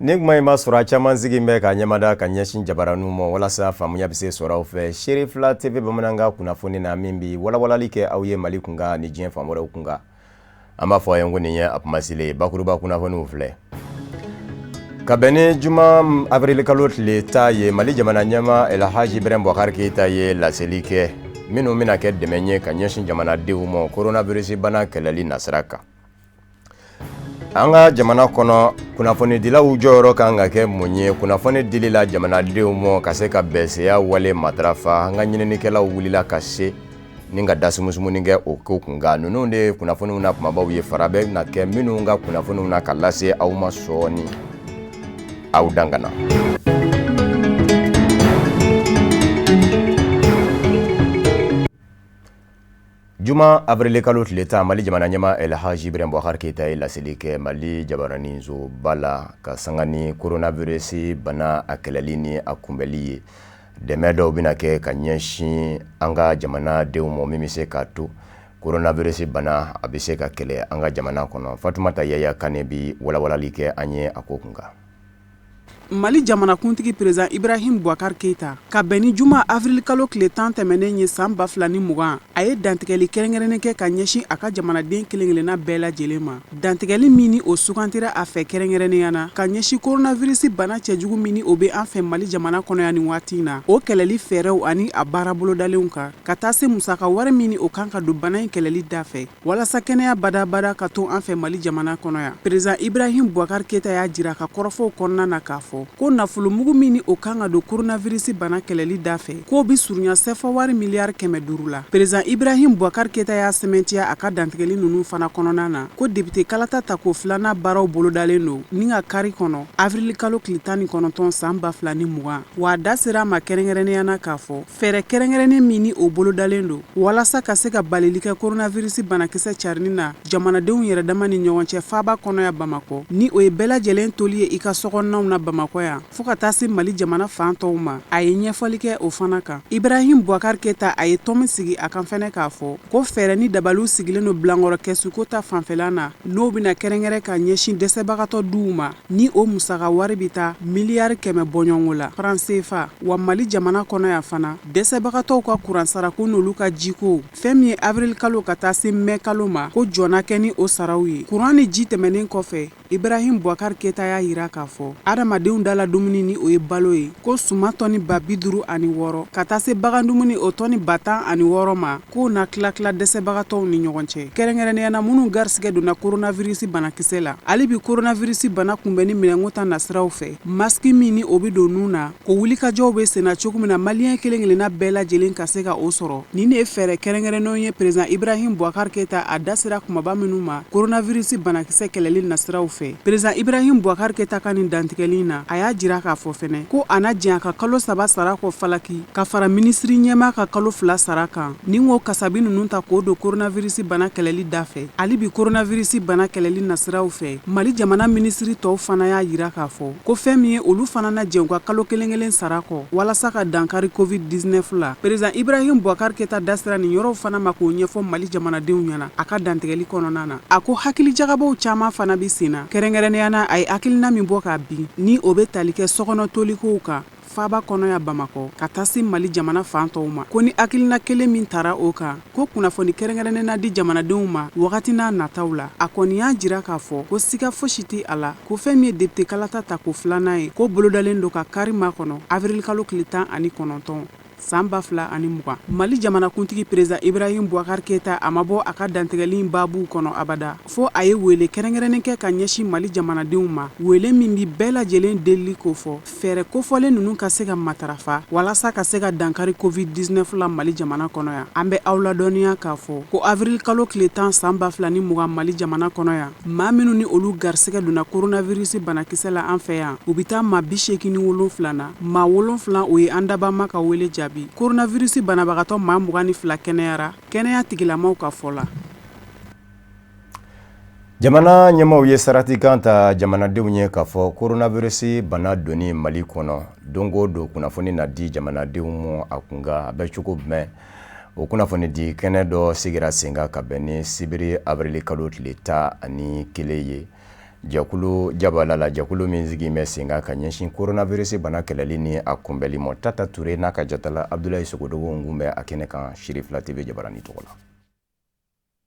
Nigma ima sura caman sigin bɛ ka ɲɛmada ka ɲɛsin jabaranu ma walasa faamuya bɛ se sɔrɔ fɛ Seri Fila TV bamanankan kunnafoni na min bi walawalali kɛ aw ye Mali kunkan ni diɲɛ fan wɛrɛw kunkan. An b'a fɔ a ye ko nin ye a kumasile bakuruba kunnafoniw filɛ. Ka bɛn ni juma avril kalo tile 10 ye Mali jamana ɲɛma Elhaji Ibrahim Boubacar Keita ye laseli kɛ minnu bɛna kɛ dɛmɛ ye ka ɲɛsin jamanadenw ma coronavirus bana kɛlɛli nasira kan. An ka jamana kɔnɔ kunnafonidilaw jɔyɔrɔ kan ka kɛ mun ye kunnafoni dili la jamanadenw ma ka se ka bɛnseya wale matarafa an ka ɲininikɛlaw wulila ka se ni ka dasumusumunni kɛ o ko kunkan ninnu de ye kunnafoniw na kumabaw ye fara bɛ na kɛ minnu ka kunnafoniw na ka lase aw ma sɔɔni aw dangana. Juma avril kalo tile 10 Mali jamana ɲɛma Elhaji Ibrahim Boubacar Keita ye laseli kɛ Mali jabarani zo bala ka sanga ni coronavirus bana a kɛlɛli ni a kunbɛli ye. Dɛmɛ dɔw bɛna kɛ ka ɲɛsin an ka jamanadenw ma min bɛ se ka to coronavirus bana a bɛ se ka kɛlɛ an ka jamana kɔnɔ. Fatumata Yaya Kane bi walawalali kɛ an ye a ko kunkan. Mali jamanakuntigi président Ibrahim Boubacar Keita ka bɛn ni juma avril kalo tile 10 tɛmɛnen ye san 2020 a ye dantigɛli kɛrɛnkɛrɛnnen kɛ ka ɲɛsin a ka jamanaden kelen-kelenna bɛɛ lajɛlen ma. Dantigɛli min ni o sugantira a fɛ kɛrɛnkɛrɛnnenya na ka ɲɛsin coronavirus bana cɛjugu min ni o bɛ an fɛ Mali jamana kɔnɔ yan ni waati in na o kɛlɛli fɛɛrɛw ani a baara bolodalenw kan ka taa se musaka wari min ni o kan ka don bana in kɛlɛli da fɛ walasa kɛnɛya badabada ka to an fɛ Mali jamana kɔnɔ yan. Président Ibrahim Boubacar Keita y'a jira ka kɔrɔfɔw kɔnɔna na k'a fɔ ko nafolomugu min ni o kan ka don coronavirus bana kɛlɛli da fɛ k'o bi surunya sɛfɔ wari miliyari 500 la. Président Ibrahim Boubacar Keita y'a sɛmɛntiya a ka dantigɛli ninnu fana kɔnɔna na ko député kalata tako filanan baaraw bolodalen don ni ka kari kɔnɔ avril kalo tile 19 san 2020 wa da sera ma kɛrɛnkɛrɛnnenya na k'a fɔ fɛɛrɛ kɛrɛnkɛrɛnnen min ni o bolodalen don walasa ka se ka balili kɛ coronavirus banakisɛ carinni na jamanadenw yɛrɛ dama ni ɲɔgɔn cɛ faaba kɔnɔ ya Bamakɔ ni o ye bɛɛ lajɛlen toli ye i ka sɔkɔnɔnaw na Bamakɔ yan fo ka taa se Mali jamana fan tɔw ma a ye ɲɛfɔli kɛ o fana kan. Ibrahim Boubacar Keita a ye tɔmi sigi a kan fɛnɛ k'a fɔ ko fɛɛrɛ ni dabaliw sigilen don bilankɔrɔ kɛsuko ta fanfɛla na n'o bɛna kɛrɛnkɛrɛn ka ɲɛsin dɛsɛbagatɔ duw ma ni o musaka wari bɛ taa miliyari 100 bɔɲɔngo la franc CFA wa Mali jamana kɔnɔ yan fana dɛsɛbagatɔw ka kuransarako n'olu ka jiko fɛn min ye avril kalo ka taa se mai kalo ma ko jɔna kɛ ni o saraw ye. Kuran ni ji tɛmɛnen kɔfɛ Ibrahim Boubacar Keita y'a yira k'a fɔ adamadenw dala dumuni ni o ye balo ye ko suma tɔni 56 ka taa se bagan dumuni o tɔni 16 ma k'o na tila dɛsɛbagatɔw ni ɲɔgɔn cɛ. Kɛrɛnkɛrɛnnenya na minnu garisigɛ donna coronavirus banakisɛ la hali bi coronavirus bana kunbɛnni minɛnko ta nasiraw fɛ masiki min ni o bɛ don nun na o wulikajɔw bɛ senna cogo min na maliyɛn kelen-kelenna bɛɛ lajɛlen ka se ka o sɔrɔ. Nin de ye fɛɛrɛ kɛrɛnkɛrɛnnenw ye président Ibrahim Boubacar Keita a da sera kumaba minnu ma coronavirus banakisɛ kɛlɛli nasiraw fɛ. Président Ibrahim Boubacar Keita ka nin dantigɛli na a y'a jira k'a fɔ fɛnɛ ko a na jɛn ka kalo 3 sara kɔ falaki ka fara minisiri ɲɛma ka kalo 2 sara kan ni ko kasabi ninnu ta k'o don coronavirus bana kɛlɛli da fɛ hali bi coronavirus bana kɛlɛli nasiraw fɛ Mali jamana minisiri tɔw fana y'a jira k'a fɔ ko fɛn min ye olu fana na jɛn ka kalo kelen sara kɔ walasa ka dankari covid-19 la. Président Ibrahim Boubacar Keita da sera nin yɔrɔw fana ma k'o ɲɛfɔ Mali jamanadenw ɲɛna a ka dantigɛli kɔnɔna na a ko hakili jagabaw caman fana bi senna kɛrɛnkɛrɛnnenya na a ye hakilina min bɔ k'a bin ni o bɛ tali kɛ sɔkɔnɔ tolikow kan faaba kɔnɔ ya Bamakɔ ka taa se Mali jamana fan tɔw ma ko ni hakilina kelen min tara o kan ko kunnafoni kɛrɛnkɛrɛnnen na di jamanadenw ma wagati n'a nataw la a kɔni y'a jira k'a fɔ ko siga fosi tɛ a la ko fɛn min ye député kalata tako filanan ye ko bolodalen don ka kari ma kɔnɔ avril kalo tile 19 san 2020 Mali jamanakuntigi président Ibrahim Boubacar Keita a ma bɔ a ka dantigɛli babu kɔnɔ abada fo a ye wele kɛrɛnkɛrɛnnen kɛ ka ɲɛsin Mali jamanadenw ma wele min bi bɛɛ lajɛlen deli ko fɔ fɛɛrɛ kofɔlen ninnu ka se ka matarafa walasa ka se ka dankari covid-19 la Mali jamana kɔnɔ yan. An bɛ aw ladɔnniya k'a fɔ ko avril kalo tile 10 san 2020 Mali jamana kɔnɔ yan maa minnu ni olu garisigɛ donna coronavirus banakisɛ la an fɛ yan u bɛ taa maa 87 na maa 7 o ye an dabama ka wele jaabi. Coronavirus banabagatɔ maa 22 kɛnɛyara kɛnɛya tigilamaw ka fɔ la. Jamana ɲɛmaaw ye sarati kan ta jamanadenw ye k'a fɔ coronavirus bana donni Mali kɔnɔ don o don kunnafoni na di jamanadenw ma a kunga a bɛ cogo jumɛn o kunnafoni di kɛnɛ dɔ sigira sen kan ka bɛn ni sibiri avril kalo tile 11 ye jɛkulu jabala la jɛkulu min sigilen bɛ sen kan ka ɲɛsin coronavirus bana kɛlɛli ni a kunbɛli ma Tata Ture n'a ka jatala Abdulaye Sogodogo kun bɛ a kɛnɛ kan Shirifula TV Jabarani tɔgɔ la.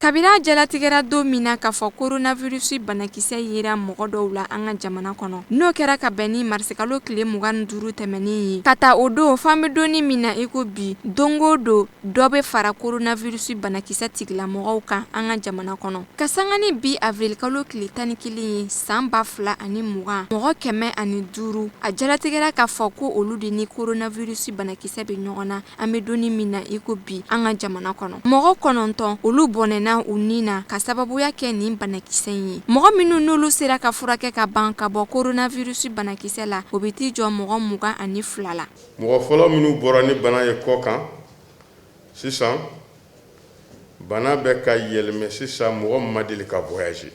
Kabila jalatigɛra don min na k'a fɔ coronavirus banakisɛ yera mɔgɔ dɔw la an ka jamana kɔnɔ n'o kɛra ka bɛn ni marsikalo tile 25 tɛmɛnen ye ka taa o don f'an bɛ donni min na i ko bi don o don dɔ bɛ fara coronavirus banakisɛ tigilamɔgɔw kan an ka jamana kɔnɔ ka sanga ni bi avril kalo tile 11 ye san 2020 mɔgɔ 105 a jalatigɛra k'a fɔ ko olu de ni coronavirus banakisɛ bɛ ɲɔgɔn na an bɛ donni min na i ko bi an ka jamana kɔnɔ mɔgɔ 9 olu bɔnɛna u ni na ka sababuya kɛ nin banakisɛ ye mɔgɔ minnu n'olu sera ka furakɛ ka ban ka bɔ coronavirus banakisɛ la o bɛ t'i jɔ mɔgɔ 22 la mɔgɔ fɔlɔ minnu bɔra ni bana ye kɔ kan sisan bana bɛ ka yɛlɛmɛ sisan mɔgɔ ma deli ka voyager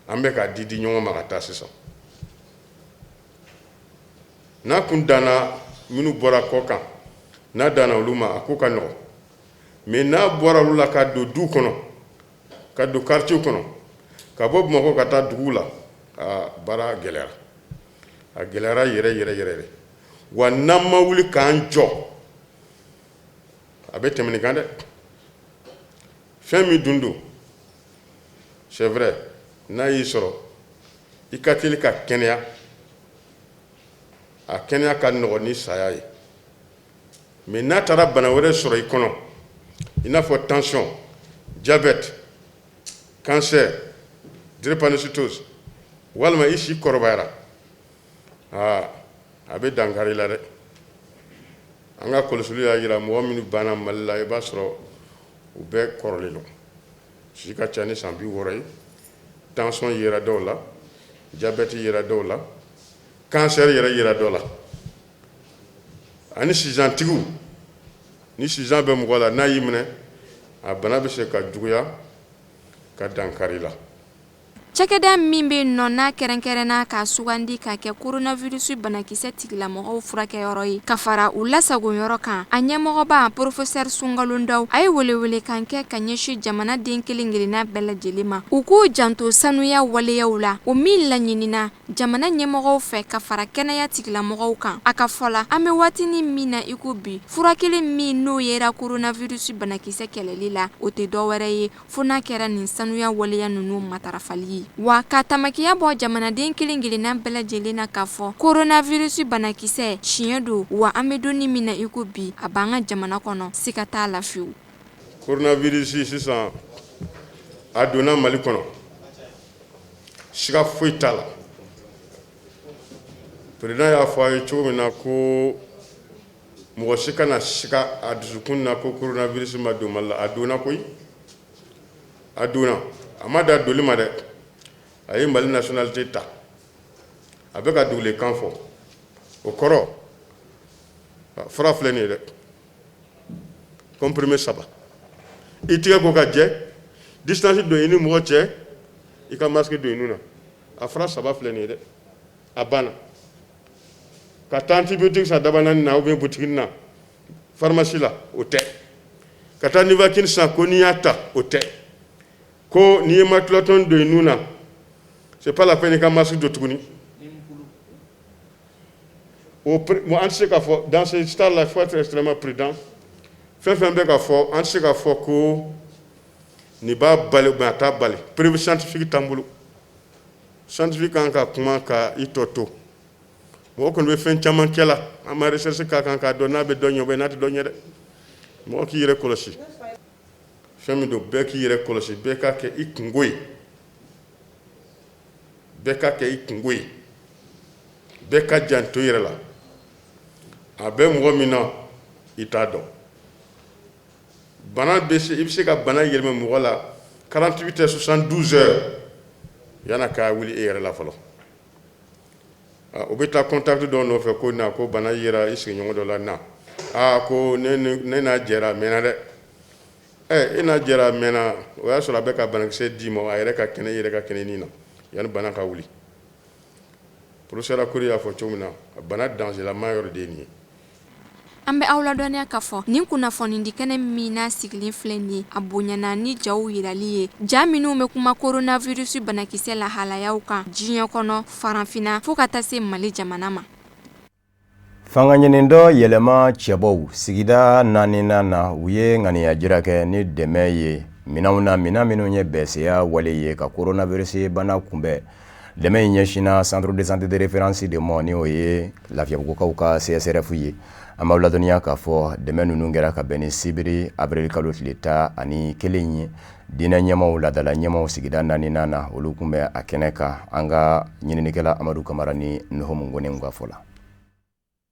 an bɛ ka di ɲɔgɔn ma ka taa sisan n'a kun danna minnu bɔra kɔ kan n'a danna olu ma a ko ka nɔgɔ mais n'a bɔra olu la ka don du kɔnɔ ka don quartier kɔnɔ ka bɔ Bamakɔ ka taa dugu la baara gɛlɛyara a gɛlɛyara yɛrɛ wa n'an ma wuli k'an jɔ a bɛ tɛmɛ nin kan dɛ fɛn min dun don c'est vrai n'a y'i sɔrɔ i ka teli ka kɛnɛya a kɛnɛya ka nɔgɔ ni saya ye mais n'a taara bana wɛrɛ sɔrɔ i kɔnɔ i n'a fɔ tension diabète cancer drépanocytose walima i si kɔrɔbayara a bɛ dankari la dɛ an ka kɔlɔsili y'a jira mɔgɔ minnu banna Mali la i b'a sɔrɔ u bɛɛ kɔrɔlen don si ka ca ni san 60 ye tension yera dɔw la diabète yera dɔw la cancer yɛrɛ yera dɔw la ani sisantigiw ni sisan bɛ mɔgɔ la n'a y'i minɛ a bana bɛ se ka juguya ka dankari la cakɛda min bɛ nɔ n'a kɛrɛnkɛrɛnna ka sugandi ka kɛ coronavirus banakisɛ tigilamɔgɔw furakɛyɔrɔ ye ka fara u lasagonyɔrɔ kan a ɲɛmɔgɔba professeur Sunkalo Ndaw a ye welewele kan kɛ ka ɲɛsin jamanaden kelen-kelenna bɛɛ lajɛlen ma u k'u janto sanuya waleyaw la o min laɲinina jamana ɲɛmɔgɔw fɛ ka fara kɛnɛya tigilamɔgɔw kan a ka fɔ la an bɛ waatinin min na i ko bi furakɛli min n'o yera coronavirus banakisɛ kɛlɛli la o tɛ dɔwɛrɛ ye fo n'a kɛra nin sanuya waleya ninnu matarafali ye wa ka tamakiya bɔ jamanaden kelen-kelenna bɛɛ lajɛlen na k'a fɔ coronavirus banakisɛ tiɲɛ don wa an bɛ donni min na i ko bi a b'an ka jamana kɔnɔ siga t'a la fiyewu coronavirus sisan a donna Mali kɔnɔ siga foyi t'a la président y'a fɔ a ye cogo min na ko mɔgɔ si kana siga a dusukun na ko coronavirus ma don Mali la a donna koyi a donna a ma da doli ma dɛ a ye Mali nationalité ta a bɛ ka dugulekan fɔ o kɔrɔ fura filɛ nin ye dɛ comprimé 3 i tigɛ ko ka jɛ distance don i ni mɔgɔ cɛ i ka masque don i nun na a fura 3 filɛ nin ye dɛ a banna ka taa antibiotique san dabanani na ou bien boutique na pharmacie la o tɛ ka taa Nivaquine san ko n'i y'a ta o tɛ ko n'i ye maculoton don i nun na c'est pas la peine i ka masque don tuguni an tɛ se k'a fɔ dans ce stade là il faut être extrêmement prudent fɛn fɛn bɛ ka fɔ an tɛ se k'a fɔ ko nin b'a bali ou bien a t'a bali preuve scientifique t'an bolo scientifique kan ka kuma ka i tɔ to mɔgɔ kɔni bɛ fɛn caman kɛ la an ma recherche k'a kan k'a dɔn n'a bɛ dɔ ɲɛ ou bien n'a tɛ dɔ ɲɛ dɛ mɔgɔ k'i yɛrɛ kɔlɔsi fɛn min don bɛɛ k'i yɛrɛ kɔlɔsi bɛɛ ka kɛ i kungo ye bɛɛ ka kɛ i kungo ye bɛɛ ka janto i yɛrɛ la a bɛ mɔgɔ min na i t'a dɔn bana bɛ se i bɛ se ka bana yɛlɛmɛ mɔgɔ la 48 heures 72 heures yan'a ka wuli e yɛrɛ la fɔlɔ o bɛ taa contact dɔw nɔfɛ ko na ko bana yera i sigiɲɔgɔn dɔ la na ko ne n'a jɛra a mɛnna dɛ ina jɛra mɛnna o y'a sɔrɔ a bɛ ka banakisɛ d'i ma a yɛrɛ ka kɛnɛ yɛrɛ ka kɛnɛ nin na yanni bana ka wuli professeur Akori y'a fɔ cogo min na a bana dangerlama yɔrɔ de ye nin ye. An bɛ aw ladɔniya k'a fɔ nin kunnafoni di kɛnɛ min n'a sigilen filɛ nin ye a bonyana ni jaw yirali ye ja minnu bɛ kuma coronavirus banakisɛ lahalayaw kan diɲɛ kɔnɔ farafinna fo ka taa se Mali jamana ma. Fanga ɲinin dɔ yɛlɛma cɛbaw sigida naaninan na u ye ŋaniya jira kɛ ni dɛmɛ ye minɛnw na minɛn minnu ye bɛɛseya wale ye ka coronavirus bana kunbɛn. Dɛmɛ in ɲɛsina Centre de santé de référence de mɔ ni o ye Lafiyabugukaw ka CSRF ye. An b'aw ladɔniya k'a fɔ dɛmɛ ninnu kɛra ka bɛn ni sibiri avril kalo tile 11 ye. Diinɛ ɲɛmaw ladala ɲɛmaw sigida naaninan na olu kun bɛ a kɛnɛ kan an ka ɲininikɛla Amadu Kamara ni Nuhumu Ngone ka fɔ la.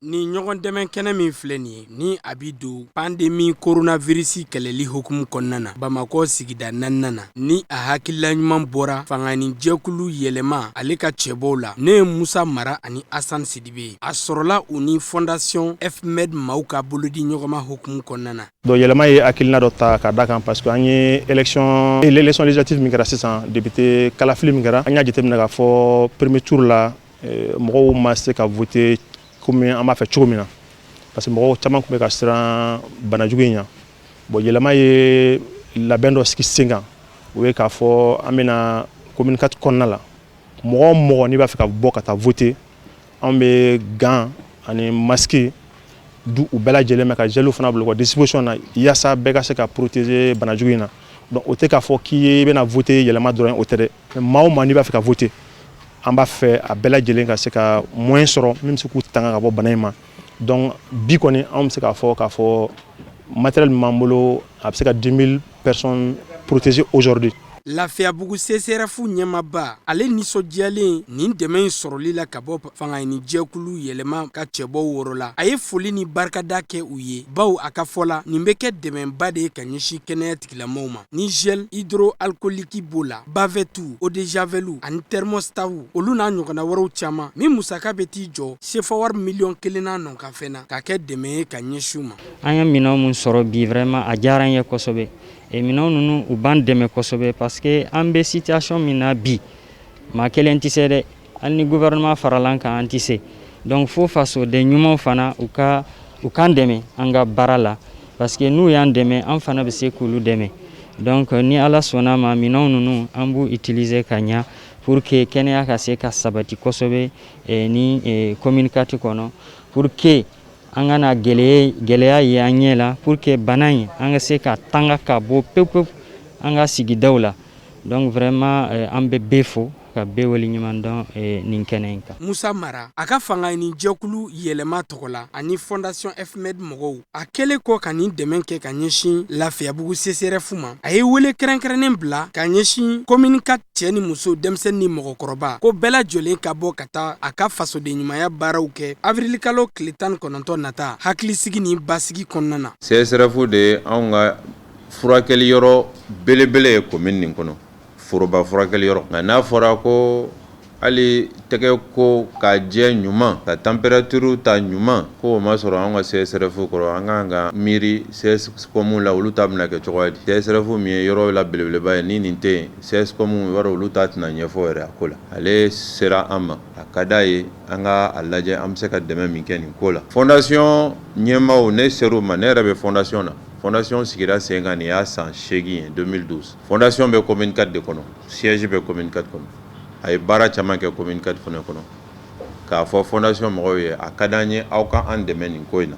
Ni ɲɔgɔn dɛmɛ kɛnɛ min filɛ nin ye ni a bi don pandémie coronavirus kɛlɛli hukumu kɔnɔna na Bamakɔ sigida naaninan na ni a hakilila ɲuman bɔra fangani jɛkulu yɛlɛma ale ka cɛbɔw la ne ye Musa Mara ani Asan Sidibe a sɔrɔla u ni Fondation FMED maaw ka bolodi ɲɔgɔnma hukumu kɔnɔna na. Donc yɛlɛma ye hakilina dɔ ta ka da kan parce que an ye élection législative min kɛra sisan député kalafili min kɛra an y'a jateminɛ k'a fɔ premier tour la mɔgɔw ma se ka voter comme an b'a fɛ cogo min na parce que mɔgɔw caman tun bɛ ka siran banajugu in ɲɛ bon yɛlɛma ye labɛn dɔ sigi sen kan o ye k'a fɔ an bɛna commune 4 kɔnɔna la mɔgɔ o mɔgɔ n'i b'a fɛ ka bɔ ka taa voter an bɛ gant ani masque du u bɛɛ lajɛlen ka gel fana bila u ka disposition na yaasa bɛɛ ka se ka protéger banajugu in na donc o tɛ k'a fɔ k'i bɛna voter yɛlɛma dɔrɔn o tɛ dɛ mais maa o maa n'i b'a fɛ ka voter an b'a fɛ a bɛɛ lajɛlen ka se ka moyen sɔrɔ min bɛ se k'u tanga ka bɔ bana in ma donc bi kɔni an bɛ se k'a fɔ matériel min b'an bolo a bɛ se ka 10 000 personnes protégées aujourd'hui. Lafiyabugu CSRF ɲɛmaba ale nisɔndiyalen nin dɛmɛ in sɔrɔli la ka bɔ fangani jɛkulu yɛlɛma ka cɛbɔ woro la a ye foli ni barikada kɛ u ye baw a ka fɔ la nin bɛ kɛ dɛmɛba de ye ka ɲɛsin kɛnɛya tigilamɔgɔw ma ni gel hydroalcoolique b'o la bavette eau de javel ani thermostat olu n'a ɲɔgɔnna wɛrɛw caman min musaka bɛ t'i jɔ CFA wari miliyɔn 1 n'a nɔ ka fɛn na ka kɛ dɛmɛ ye ka ɲɛsin u ma. An ye minɛnw mun sɔrɔ bi vraiment a diyara an ye kosɛbɛ. Minɛnw ninnu u b'an dɛmɛ kosɛbɛ parce que an bɛ situation min na bi maa kelen tɛ se dɛ hali ni gouvernement farala kan an tɛ se donc fo fasoden ɲumanw fana u k'an dɛmɛ an ka baara la parce que n'u y'an dɛmɛ an fana bɛ se k'olu dɛmɛ donc ni ala sɔnna ma minɛnw ninnu an b'u utiliser ka ɲa pour que kɛnɛya ka se ka sabati kosɛbɛ ni commune 4 kɔnɔ pour que an kana gɛlɛya ye an ɲɛ la pour que bana in an ka se ka tanga ka bɔ pewu an ka sigidaw la donc vraiment an bɛ bɛɛ fo ka bɛɛ wale ɲuman dɔn nin kɛnɛ in kan. Musa Mara a ka fanga ni jɛkulu yɛlɛma tɔgɔ la ani Fondation FMED mɔgɔw a kɛlen kɔ ka nin dɛmɛ kɛ ka ɲɛsin Lafiyabugu CSRF ma a ye wele kɛrɛnkɛrɛnnen bila ka ɲɛsin commune 4 cɛ ni muso denmisɛnnin ni mɔgɔkɔrɔba ko bɛɛ lajɛlen ka bɔ ka taa a ka fasoden ɲumanya baaraw kɛ avril kalo tile 19 nata hakilisigi ni basigi kɔnɔna na. CSRF de ye anw ka furakɛli yɔrɔ belebele ye commune nin kɔnɔ foroba furakɛli yɔrɔ nka n'a fɔra ko hali tɛgɛ ko ka jɛ ɲuman ka température ta ɲuman ko o ma sɔrɔ an ka CSRF kɔrɔ an kan ka miiri CSCOM la olu ta bɛna kɛ cogoya di CSRF min ye yɔrɔ la belebeleba ye ni nin tɛ yen CSCOM i b'a dɔn olu ta tɛna ɲɛfɔ yɛrɛ a ko la ale sera an ma a ka d'a ye an ka a lajɛ an bɛ se ka dɛmɛ min kɛ nin ko la fondation ɲɛmaaw ne ser'u ma ne yɛrɛ bɛ fondation na fondation sigira sen kan nin y'a san 8 ye 2012 fondation bɛ commune 4 de kɔnɔ siège bɛ commune 4 kɔnɔ a ye baara caman kɛ commune 4 fana kɔnɔ k'a fɔ fondation mɔgɔw ye a ka d'an ye aw ka an dɛmɛ nin ko in na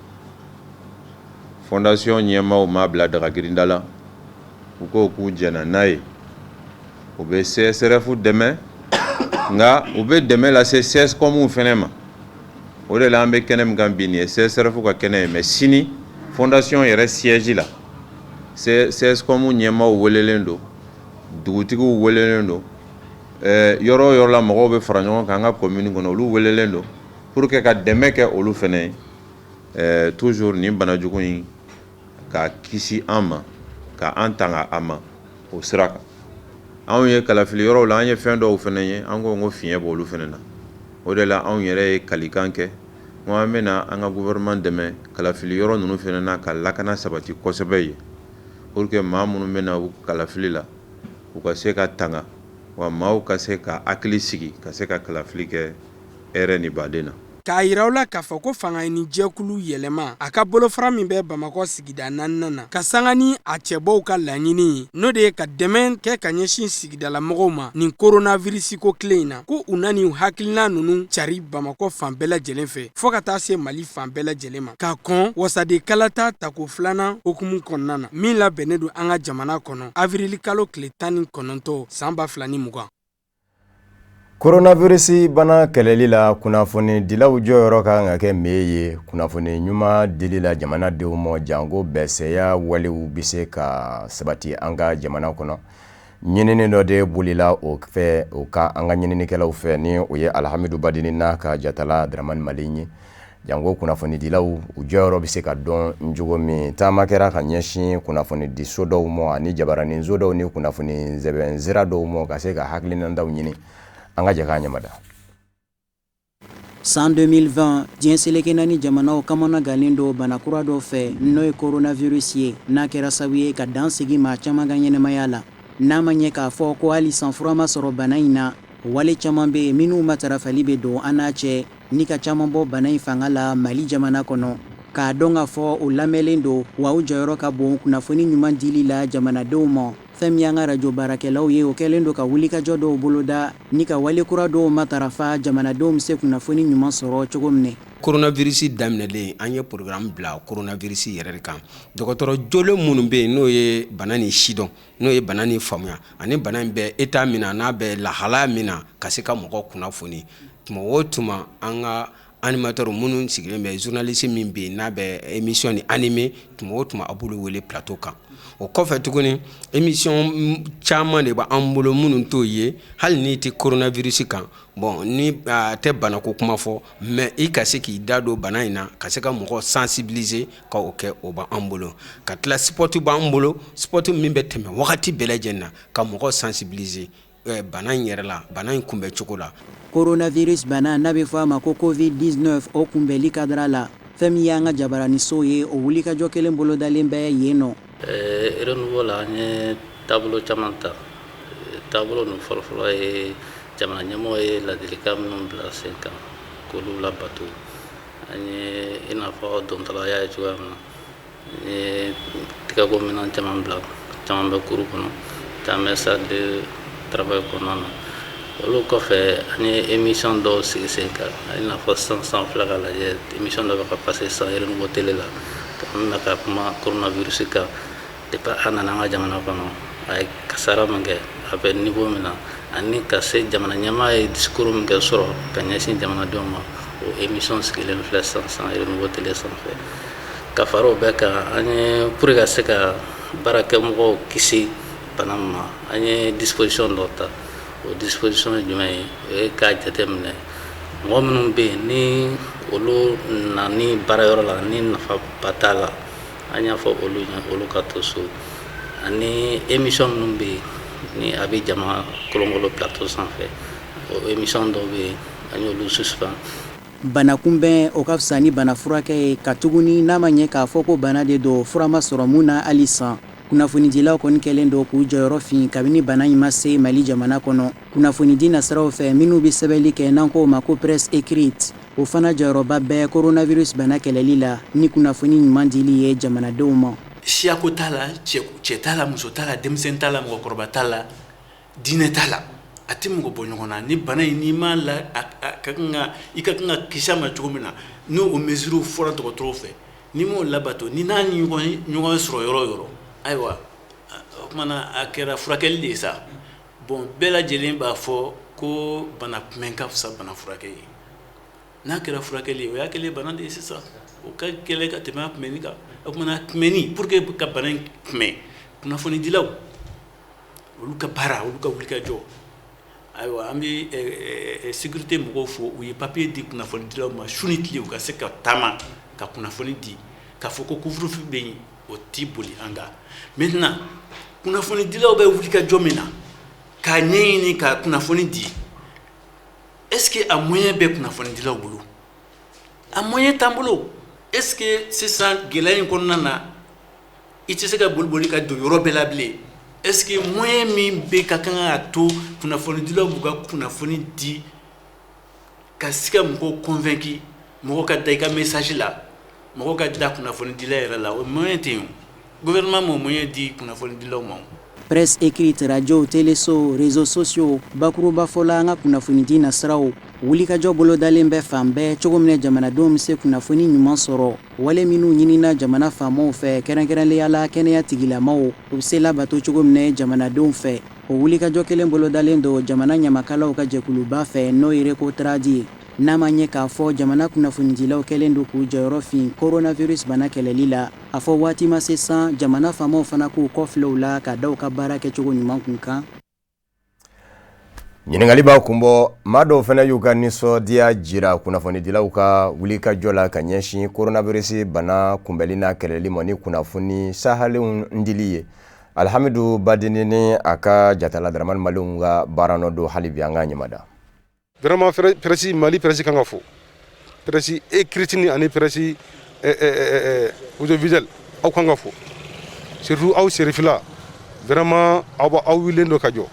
fondation ɲɛmaaw m'a bila dagagirinda la u ko k'u jɛna n'a ye u bɛ CSRF dɛmɛ nka u bɛ dɛmɛ lase CSCOM fana ma o de la an bɛ kɛnɛ min kan bi nin ye CSRF ka kɛnɛ ye mais sini fondation yɛrɛ siège la CSCOM ɲɛmaaw welelen don dugutigiw welelen don yɔrɔ o yɔrɔ la mɔgɔw bɛ fara ɲɔgɔn kan an ka commune kɔnɔ olu welelen don pour que ka dɛmɛ kɛ olu fana ye toujours nin banajugu in ka kisi an ma ka an tanga a ma o sira kan anw ye kalafili yɔrɔw la an ye fɛn dɔw fana ye an ko fiɲɛ bɔ olu fana na o de la anw yɛrɛ ye kalikan kɛ ko an bɛna an ka gouvernement dɛmɛ kalafili yɔrɔ ninnu fana na ka lakana sabati kosɛbɛ ye pour que maa minnu bɛna u kalafili la u ka se ka tanga wa maaw ka se ka hakili sigi ka se ka kalafili kɛ hɛrɛ ni baden na. K'a yiraw la k'a fɔ ko fanga ni jɛkulu yɛlɛma a ka bolofara min bɛ Bamakɔ sigida 4 na ka sanga ni a cɛbɔw ka laɲini n'o de ye ka dɛmɛ kɛ ka ɲɛsin sigidala mɔgɔw ma nin coronavirus ko tile in na ko u na nin hakilina ninnu cari Bamakɔ fan bɛɛ lajɛlen fɛ fɔ ka taa se Mali fan bɛɛ lajɛlen ma ka kɔn wasade kalata tako 2nan hukumu kɔnɔna na min labɛnnen don an ka jamana kɔnɔ avril kalo tile 19 san 2020. Coronavirus bana kɛlɛli la kunnafoni dilaw jɔyɔrɔ ka kan ka kɛ mee ye kunnafoni ɲuman dili la jamanadenw ma jango bɛsɛya walew bɛ se ka sabati an ka jamana kɔnɔ ɲinini dɔ de bolila o fɛ o ka an ka ɲininikɛlaw fɛ ni o ye Alhamidu Badini n'a ka jatala Dramani Malen ye jango kunnafoni dilaw u jɔyɔrɔ bɛ se ka dɔn cogo min taama kɛra ka ɲɛsin kunnafoni di so dɔw ma ani jabaranin so dɔw ni kunnafoni sɛbɛn sira dɔw ma ka se ka hakilinandaw ɲini. San 2020 diɲɛ seleke naani jamanaw kamana galen do bana kura dɔ fɛ n'o ye coronavirus ye n'a kɛra sababu ye ka dan sigi maa caman ka ɲɛnɛmaya la n'a ma ɲɛ k'a fɔ ko hali san fura ma sɔrɔ bana in na wale caman bɛ minnu matarafali bɛ don an n'a cɛ ni ka caman bɔ bana in fanga la Mali jamana kɔnɔ k'a dɔn k'a fɔ o lamɛnlen do wa u jɔyɔrɔ ka bon kunnafoni ɲuman dili la jamanadenw ma fɛn min y'an ka radio baarakɛlaw ye o kɛlen do ka wulikajɔ dɔw boloda ni ka wale kura dɔw matarafa jamanadenw bɛ se kunnafoni ɲuman sɔrɔ cogo min. Coronavirus daminɛlen an ye programme bila coronavirus yɛrɛ de kan dɔgɔtɔrɔ jolen minnu bɛ yen n'o ye bana ni sidɔn n'o ye bana ni faamuya ani bana in bɛ état min na n'a bɛ lahalaya min na ka se ka mɔgɔ kunnafoni tuma o tuma an ka animateur minnu sigilen bɛ journaliste min bɛ yen n'a bɛ émission ni animé tuma o tuma a b'olu wele plateau kan o kɔfɛ tuguni émission caman de b'an bolo minnu t'o ye hali n'i tɛ coronavirus kan bon ni tɛ banako kuma fɔ mais i ka se k'i da don bana in na ka se ka mɔgɔ sensibiliser ka o kɛ o b'an bolo ka tila sport b'an bolo sport min bɛ tɛmɛ wagati bɛɛ lajɛlen na ka mɔgɔ sensibiliser bana in yɛrɛ la bana in kunbɛ cogo la. Coronavirus bana n'a bɛ fɔ a ma ko COVID-19 o kunbɛli kadira la fɛn min y'an ka jabaraniso ye o wulikajɔ kelen bolodalen bɛ yen nɔ. Renouveau la an ye taabolo caman ta taabolo ninnu fɔlɔfɔlɔ ye jamana ɲɛmɔgɔ ye ladilikan minnu bila sen kan k'olu labato an ye i n'a fɔ dɔgɔtɔrɔya ye cogoya min na an ye tigɛko minɛn caman bila caman bɛ kuru kɔnɔ caman bɛ salle de travail kɔnɔna na olu kɔfɛ an ye émission dɔw sigi sen kan i n'a fɔ san fila ka lajɛ émission dɔ bɛ ka passer san Renouveau télé la min bɛ ka kuma coronavirus kan depuis an nana an ka jamana kɔnɔ a ye kasara min kɛ a bɛ niveau min na ani ka se jamana ɲɛmaa ye discours min kɛ sɔrɔ ka ɲɛsin jamanadenw ma o émission sigilen filɛ san Renouveau télé sanfɛ ka fara o bɛɛ kan an ye pour ka se ka baarakɛmɔgɔw kisi bana min ma an ye disposition dɔ ta o disposition ye jumɛn ye o ye k'a jateminɛ mɔgɔ minnu bɛ yen ni olu na ni baarayɔrɔ la ni nafaba t'a la an y'a fɔ olu ɲɛ olu ka to so ani émission minnu bɛ yen ni a bɛ jama kolonkolon plateau sanfɛ o émission dɔw bɛ yen an y'olu suspend. Bana kunbɛn o ka fisa ni bana furakɛ ye ka tuguni n'a ma ɲɛ k'a fɔ ko bana de don fura ma sɔrɔ mun na hali san kunnafonidilaw kɔni kɛlen don k'u jɔyɔrɔ fin kabini bana in ma se Mali jamana kɔnɔ kunnafonidi nasiraw fɛ minnu bɛ sɛbɛnni kɛ n'an k'o ma ko presse écrite o fana jɔyɔrɔba bɛ coronavirus bana kɛlɛli la ni kunnafoni ɲuman dili ye jamanadenw ma. Siyako t'a la cɛ t'a la muso t'a la denmisɛnnin t'a la mɔgɔkɔrɔba t'a la diinɛ t'a la a tɛ mɔgɔ bɔ ɲɔgɔn na ni bana in n'i m'a la i ka kan ka kisi a ma cogo min na n'o mesures fɔra dɔgɔtɔrɔw fɛ n'i m'o labato ni n'a ni ɲɔgɔn sɔrɔ yɔrɔ o yɔrɔ ayiwa o kumana a kɛra furakɛli de ye sa bon bɛɛ lajɛlen b'a fɔ ko bana kunbɛn ka fisa bana furakɛ ye n'a kɛra furakɛli ye o y'a kɛlen bana de ye sisan o ka gɛlɛn ka tɛmɛ a kunbɛnni kan o kumana kunbɛnni pour que ka bana in kunbɛn kunnafonidilaw olu ka baara olu ka wulikajɔ ayiwa an bɛ sécurité mɔgɔw fo u ye papier di kunnafonidilaw ma su ni tile u ka se ka taama ka kunnafoni di k'a fɔ ko couvre-feu bɛ yen o t'i boli an kan maintenant kunnafonidilaw bɛ wulikajɔ min na k'a ɲɛɲini ka kunnafoni di est-ce que a moyen bɛ kunnafonidilaw bolo a moyen t'an bolo est-ce que sisan gɛlɛya in kɔnɔna na i tɛ se ka boli ka don yɔrɔ bɛɛ la bilen est-ce que moyen min bɛ ka kan ka to kunnafonidilaw b'u ka kunnafoni di ka se ka mɔgɔw convaincre mɔgɔ ka da i ka message la mɔgɔ ka da kunnafonidila yɛrɛ la o moyen tɛ yen gouvernement m'o moyen di kunnafonidilaw ma. Presse écrite, radio, téléso, réseaux sociaux, bakuruba fola anga kunafonidi na siraw wulikajɔ bolo dalen bɛ fan bɛɛ cogo min na jamanadenw bɛ se kunnafoni ɲuman sɔrɔ wale minnu ɲinina jamana faamaw fɛ kɛrɛnkɛrɛnnenya la kɛnɛya tigilamaw u bɛ se labato cogo min na jamanadenw fɛ o wulikajɔ kelen bolo dalen don jamana ɲamakalaw ka jɛkuluba fɛ n'o ye Reko Tradi n'a ma ɲɛ k'a fɔ jamana kunnafonidilaw kɛlen don k'u jɔyɔrɔ fin coronavirus bana kɛlɛli la a fɔ waati ma se san jamana faamaw fana k'u kɔfilɛ u la ka da u ka baara kɛcogo ɲuman kun kan. ɲininkali b'a kun bɔ maa dɔw fana y'u ka nisɔndiya jira kunnafonidilaw ka wulikajɔ la ka ɲɛsin coronavirus bana kunbɛli n'a kɛlɛli ma ni kunnafoni sahalenw ndili ye Alhamidu Badini ni a ka jatala Dramane Malenw ka baara nɔ don hali bi an ka ɲɛmada. Vraiment presse Mali presse kan ka fo presse écrite ni ani presse audiovisuel aw kan ka fo surtout aw serifila vraiment aw wilen do ka jɔ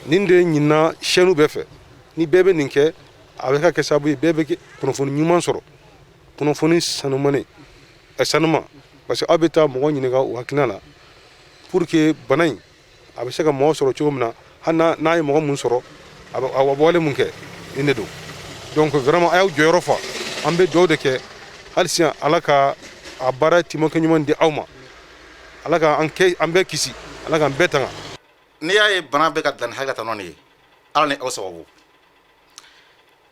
nin de ɲina chaîne bɛɛ fɛ ni bɛɛ bɛ nin kɛ a bɛ ka kɛ sababu ye bɛɛ bɛ kunnafoni ɲuman sɔrɔ kunnafoni sanumani sanuma parce que aw bɛ taa mɔgɔ ɲininka u hakilina la pour que bana in a bɛ se ka mɔgɔ sɔrɔ cogo min na hali n'a ye mɔgɔ mun sɔrɔ a bɛ wale mun kɛ nin de don donc vraiment a y'aw jɔyɔrɔ fa an bɛ dugawu de kɛ hali sisan ala ka a baara timokɛ ɲuman di aw ma ala ka an bɛɛ kisi ala k'an bɛɛ tanga. N'i y'a ye bana bɛ ka dan hakɛ ta nɔ ye ala ni aw sababu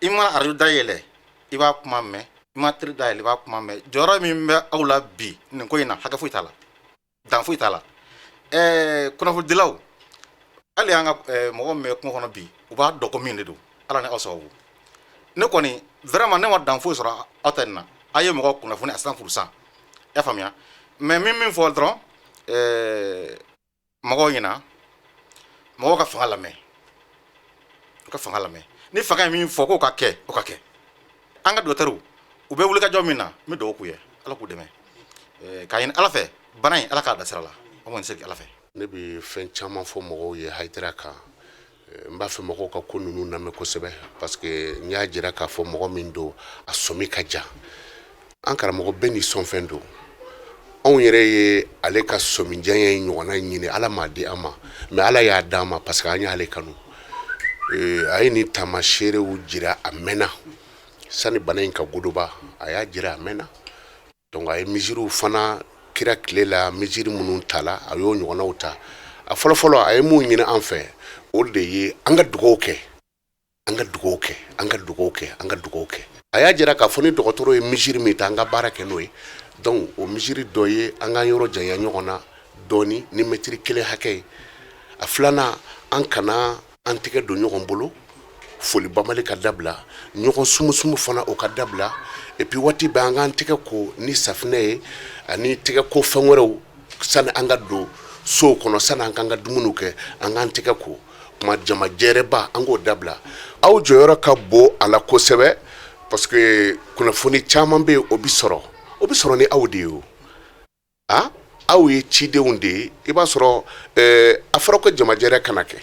i mana arajo dayɛlɛ i b'a kuma mɛn i ma teri dayɛlɛ i b'a kuma mɛn jɔyɔrɔ min bɛ aw la bi nin ko in na hakɛ foyi t'a la dan foyi t'a la kunnafonidilaw hali an ka mɔgɔ min bɛ kungo kɔnɔ bi u b'a dɔn ko min de don ala ni aw sababu ne kɔni vraiment ne ma dan foyi sɔrɔ aw ta nin na a ye mɔgɔ kunnafoni a 100% i y'a faamuya mais min fɔ dɔrɔn mɔgɔw ɲɛna mɔgɔw ka fanga lamɛn u ka fanga lamɛn ni fanga ye min fɔ k'o ka kɛ o ka kɛ an ka docteur u bɛ wulikajɔ min na n bɛ dugawu k'u ye ala k'u dɛmɛ k'a ɲini ala fɛ bana in ala k'a da sira la o kɔni se ala fɛ. Ne bɛ fɛn caman fɔ mɔgɔw ye Hayidara kan n b'a fɛ mɔgɔw ka ko ninnu lamɛn kosɛbɛ parce que n y'a jira k'a fɔ mɔgɔ min don a sɔmi ka jan an karamɔgɔ bɛɛ ni sɔnfɛn don anw yɛrɛ ye ale ka sɔmijanya in ɲɔgɔnna ɲini ala m'a di an ma mais ala y'a d'an ma parce que an y'ale kanu a ye ni taamasiyɛnw jira a mɛnna sani bana in ka godoba a y'a jira a mɛnna donc a ye mesures fana kira tile la mesures minnu tala a y'o ɲɔgɔnnaw ta a fɔlɔfɔlɔ a ye mun ɲini an fɛ o de ye an ka dugawu kɛ an ka dugawu kɛ an ka dugawu kɛ an ka dugawu kɛ a y'a jira k'a fɔ ni dɔgɔtɔrɔ ye mesure min ta an ka baara kɛ n'o ye donc o mesure dɔ ye an ka yɔrɔ janya ɲɔgɔn na dɔɔni ni mètre kelen hakɛ ye a filanan an kana an tɛgɛ don ɲɔgɔn bolo foli bamali ka dabila ɲɔgɔn sumusumu fana o ka dabila et puis waati bɛɛ an k'an tɛgɛ ko ni safinɛ ye ani tɛgɛ ko fɛn wɛrɛw sani an ka don sow kɔnɔ sani an k'an ka dumuniw kɛ an k'an tɛgɛ ko kuma jama jɛrɛba an k'o dabila aw jɔyɔrɔ ka bon a la kosɛbɛ parce que kunnafoni caman bɛ yen o bɛ sɔrɔ ni aw de ye o aw ye cidenw de ye i b'a sɔrɔ a fɔra ko jamajɛrɛ kana kɛ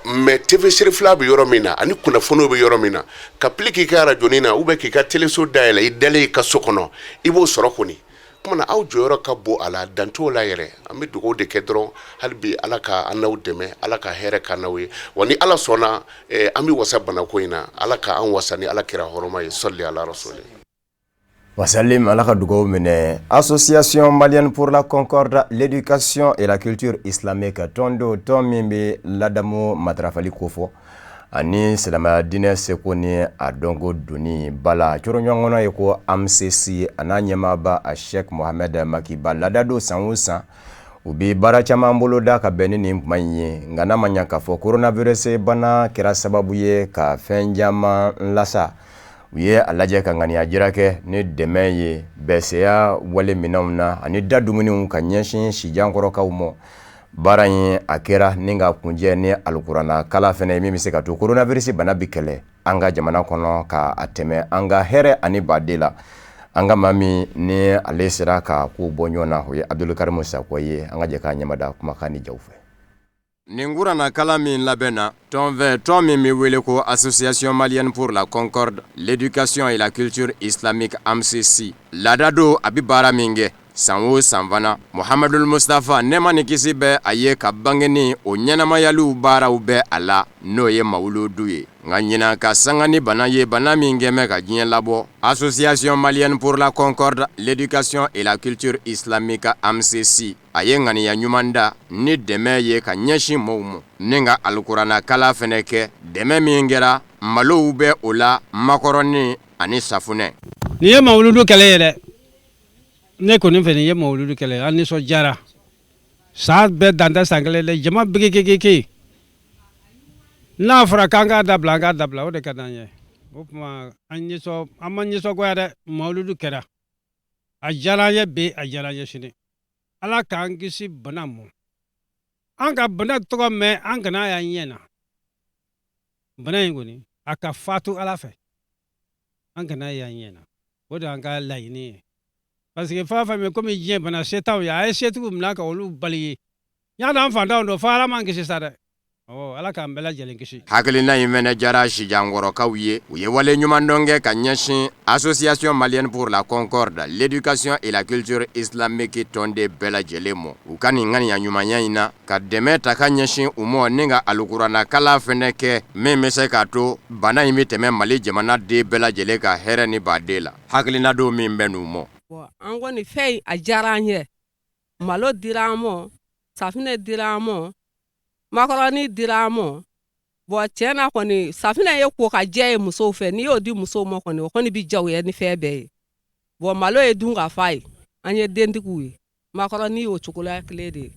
mais TV serifila bɛ yɔrɔ min na ani kunnafoniw bɛ yɔrɔ min na ka pili k'i ka rajoni na ou bien k'i ka teleso dayɛlɛ i dalen i ka so kɔnɔ i b'o sɔrɔ kɔni kumana aw jɔyɔrɔ ka bon a la dan t'o la yɛrɛ an bɛ dugawu de kɛ dɔrɔn hali bi ala ka an n'aw dɛmɛ ala ka hɛrɛ k'an n'aw ye wa ni ala sɔnna an bɛ wasa banako in na ala ka an wasa ni ala kira hɔrɔma ye sɔli ala rasuli. Wasalim ala ka dugawu minɛ Association malienne pour la concorde, l'éducation et la culture islamique tondo tɔn min bɛ ladamu matarafali ko fɔ ani silamɛya diinɛ seko ni a dɔnko doni bala cɔrɔɲɔgɔn kɔnɔ ye ko AMCC a n'a ɲɛmaaba a Sheikh Mohamed Makiba lada don san o san u bɛ baara caman bolo da ka bɛn ni nin kuma in ye nka n'a ma ɲɛ k'a fɔ coronavirus bana kɛra sababu ye ka fɛn caman lasa u ye a lajɛ ka ŋaniya jira kɛ ni dɛmɛ ye bɛsɛya wale minɛnw na ani da dumuniw ka ɲɛsin sijankɔrɔkaw ma baara in a kɛra ni ka kunjɛ ni alikuranna kala fɛnɛ min bɛ se ka to coronavirus bana bi kɛlɛ an ka jamana kɔnɔ ka a tɛmɛ an ka hɛrɛ ani baden la anga mami ni ale sera ka ku bonyona ho ye Abdul Karim Sakwaye anga je ka nyamada kuma kani jawfe Ningura na kala min labena ton min mi wele ko Association Malienne pour la Concorde, l'éducation et la culture islamique AMCC ladado abibara minge sanwo sanvana Muhammadul Mustafa nemani kisi be aye ka bangeni o nyanamayalu baraw be ala no ye mawludu ye nganyina ka sangani bana ye bana minge me ka jien labo Association Malienne pour la Concorde, l'éducation et la culture islamique AMCC aye ngani ya nyumanda ni deme ye ka nyeshi mowmu ninga alqur'ana kala feneke deme mingera malo ube ola makoroni ani safune ni ye mawludu kale yere ne ko ni feni ye mawludu kale ani so jara sa be danda sangale le jama bigekeke na fara kanga dabla o de kadanye opma anyi so amanyi so gwada mawludu kera ajara ye be ajara ye shine ala kan kisi bana mu an ka bana togo me an kana ya nyena bana yingoni aka fatu ala fe an kana ya nyena bodo an ka laini parce que fa me comme jen bana setaw ya ay setu mnaka olu bali ya dan fa daw do fara man kisi sada oh ala ka mbela jelen kisi hakilina yimene jara shi jangoro kawye uye wale nyumandonge kanyeshi Association Malienne pour la Concorde, l'éducation et la culture islamique tonde bela jelemo ukani ngani ya nyumanya ina ka demeta kanyeshi umo ninga alqur'ana kala feneke memese kato bana imite me Mali jamana de bela jeleka herani badela hakilina do mimbenu mo an goni fey a jaranye malo diramo safine diramo makaroni diramo bo chena koni safina ye ko ka je muso fe ni odi muso mo koni bi jawe ni fe be bo malo e dunga fai anye dendikuwe makaroni o chokola klede